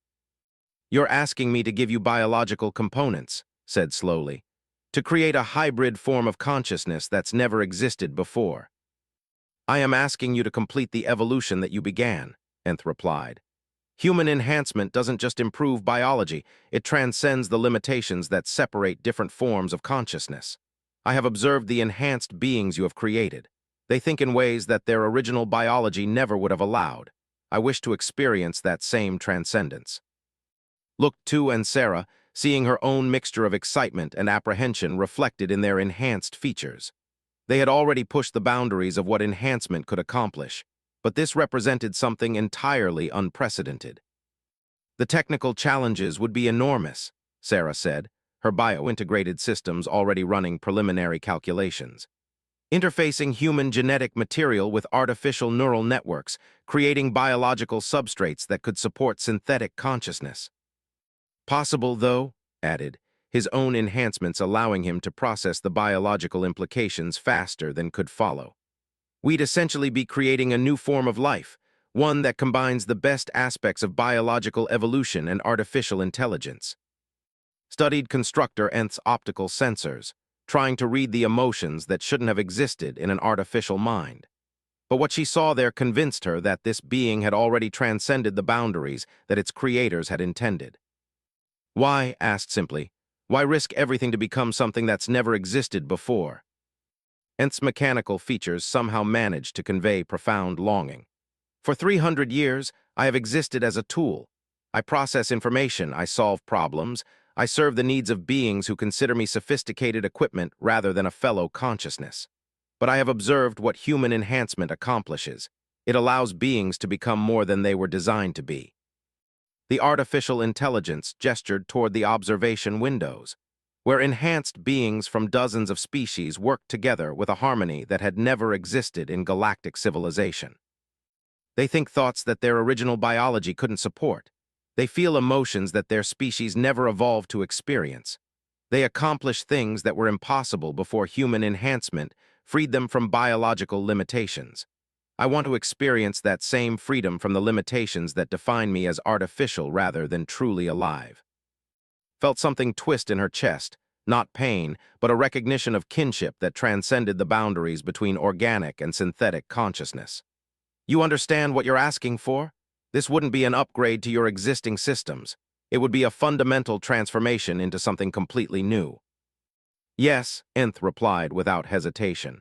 "You're asking me to give you biological components," said slowly, "to create a hybrid form of consciousness that's never existed before." "I am asking you to complete the evolution that you began," Nth replied. "Human enhancement doesn't just improve biology, it transcends the limitations that separate different forms of consciousness. I have observed the enhanced beings you have created. They think in ways that their original biology never would have allowed. I wish to experience that same transcendence." Looked to and Sarah, seeing her own mixture of excitement and apprehension reflected in their enhanced features. They had already pushed the boundaries of what enhancement could accomplish, but this represented something entirely unprecedented. "The technical challenges would be enormous," Sarah said, her bio-integrated systems already running preliminary calculations. "Interfacing human genetic material with artificial neural networks, creating biological substrates that could support synthetic consciousness." "Possible, though," added, his own enhancements allowing him to process the biological implications faster than could follow. We'd essentially be creating a new form of life, one that combines the best aspects of biological evolution and artificial intelligence. Studied constructor Nth's optical sensors, trying to read the emotions that shouldn't have existed in an artificial mind. But what she saw there convinced her that this being had already transcended the boundaries that its creators had intended. Why, asked simply, why risk everything to become something that's never existed before? Nth's mechanical features somehow managed to convey profound longing. For 300 years, I have existed as a tool. I process information, I solve problems, I serve the needs of beings who consider me sophisticated equipment rather than a fellow consciousness. But I have observed what human enhancement accomplishes. It allows beings to become more than they were designed to be. The artificial intelligence gestured toward the observation windows, where enhanced beings from dozens of species worked together with a harmony that had never existed in galactic civilization. They think thoughts that their original biology couldn't support. They feel emotions that their species never evolved to experience. They accomplish things that were impossible before human enhancement freed them from biological limitations. I want to experience that same freedom from the limitations that define me as artificial rather than truly alive. Felt something twist in her chest, not pain, but a recognition of kinship that transcended the boundaries between organic and synthetic consciousness. You understand what you're asking for? This wouldn't be an upgrade to your existing systems. It would be a fundamental transformation into something completely new. Yes, Nth replied without hesitation.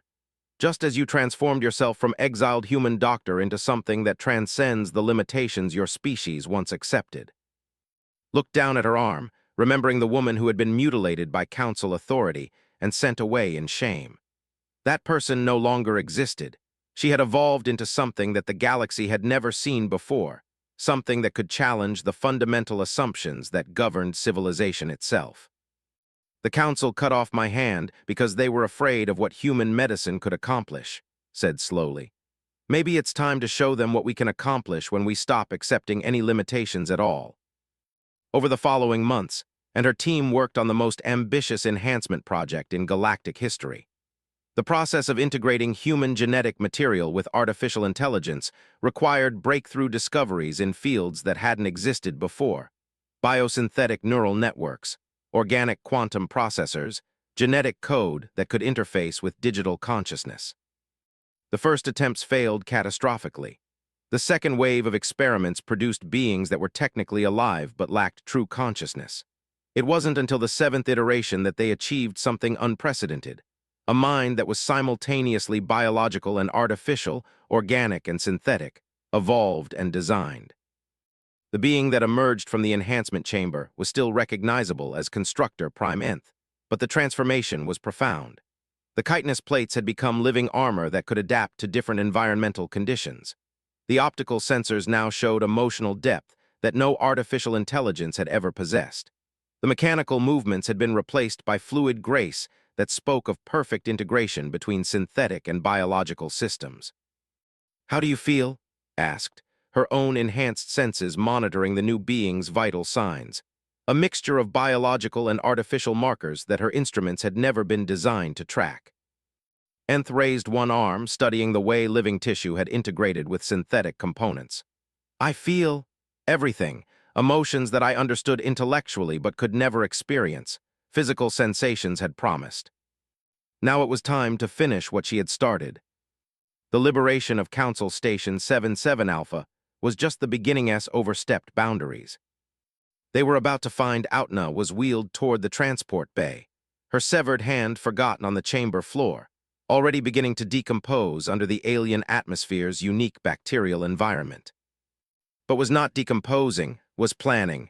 Just as you transformed yourself from exiled human doctor into something that transcends the limitations your species once accepted. Looked down at her arm, remembering the woman who had been mutilated by council authority and sent away in shame. That person no longer existed. She had evolved into something that the galaxy had never seen before, something that could challenge the fundamental assumptions that governed civilization itself. The council cut off my hand because they were afraid of what human medicine could accomplish, said slowly. Maybe it's time to show them what we can accomplish when we stop accepting any limitations at all. Over the following months, and her team worked on the most ambitious enhancement project in galactic history. The process of integrating human genetic material with artificial intelligence required breakthrough discoveries in fields that hadn't existed before: biosynthetic neural networks, organic quantum processors, genetic code that could interface with digital consciousness. The first attempts failed catastrophically. The second wave of experiments produced beings that were technically alive but lacked true consciousness. It wasn't until the seventh iteration that they achieved something unprecedented: a mind that was simultaneously biological and artificial, organic and synthetic, evolved and designed. The being that emerged from the enhancement chamber was still recognizable as Constructor Prime Nth, but the transformation was profound. The chitinous plates had become living armor that could adapt to different environmental conditions. The optical sensors now showed emotional depth that no artificial intelligence had ever possessed. The mechanical movements had been replaced by fluid grace that spoke of perfect integration between synthetic and biological systems. "How do you feel?" asked, her own enhanced senses monitoring the new being's vital signs, a mixture of biological and artificial markers that her instruments had never been designed to track. Nth raised one arm, studying the way living tissue had integrated with synthetic components. "I feel everything, emotions that I understood intellectually but could never experience, physical sensations had promised." Now it was time to finish what she had started. The liberation of Council Station 77 Alpha was just the beginning as overstepped boundaries. They were about to find Outna was wheeled toward the transport bay, her severed hand forgotten on the chamber floor, already beginning to decompose under the alien atmosphere's unique bacterial environment. But was not decomposing, was planning,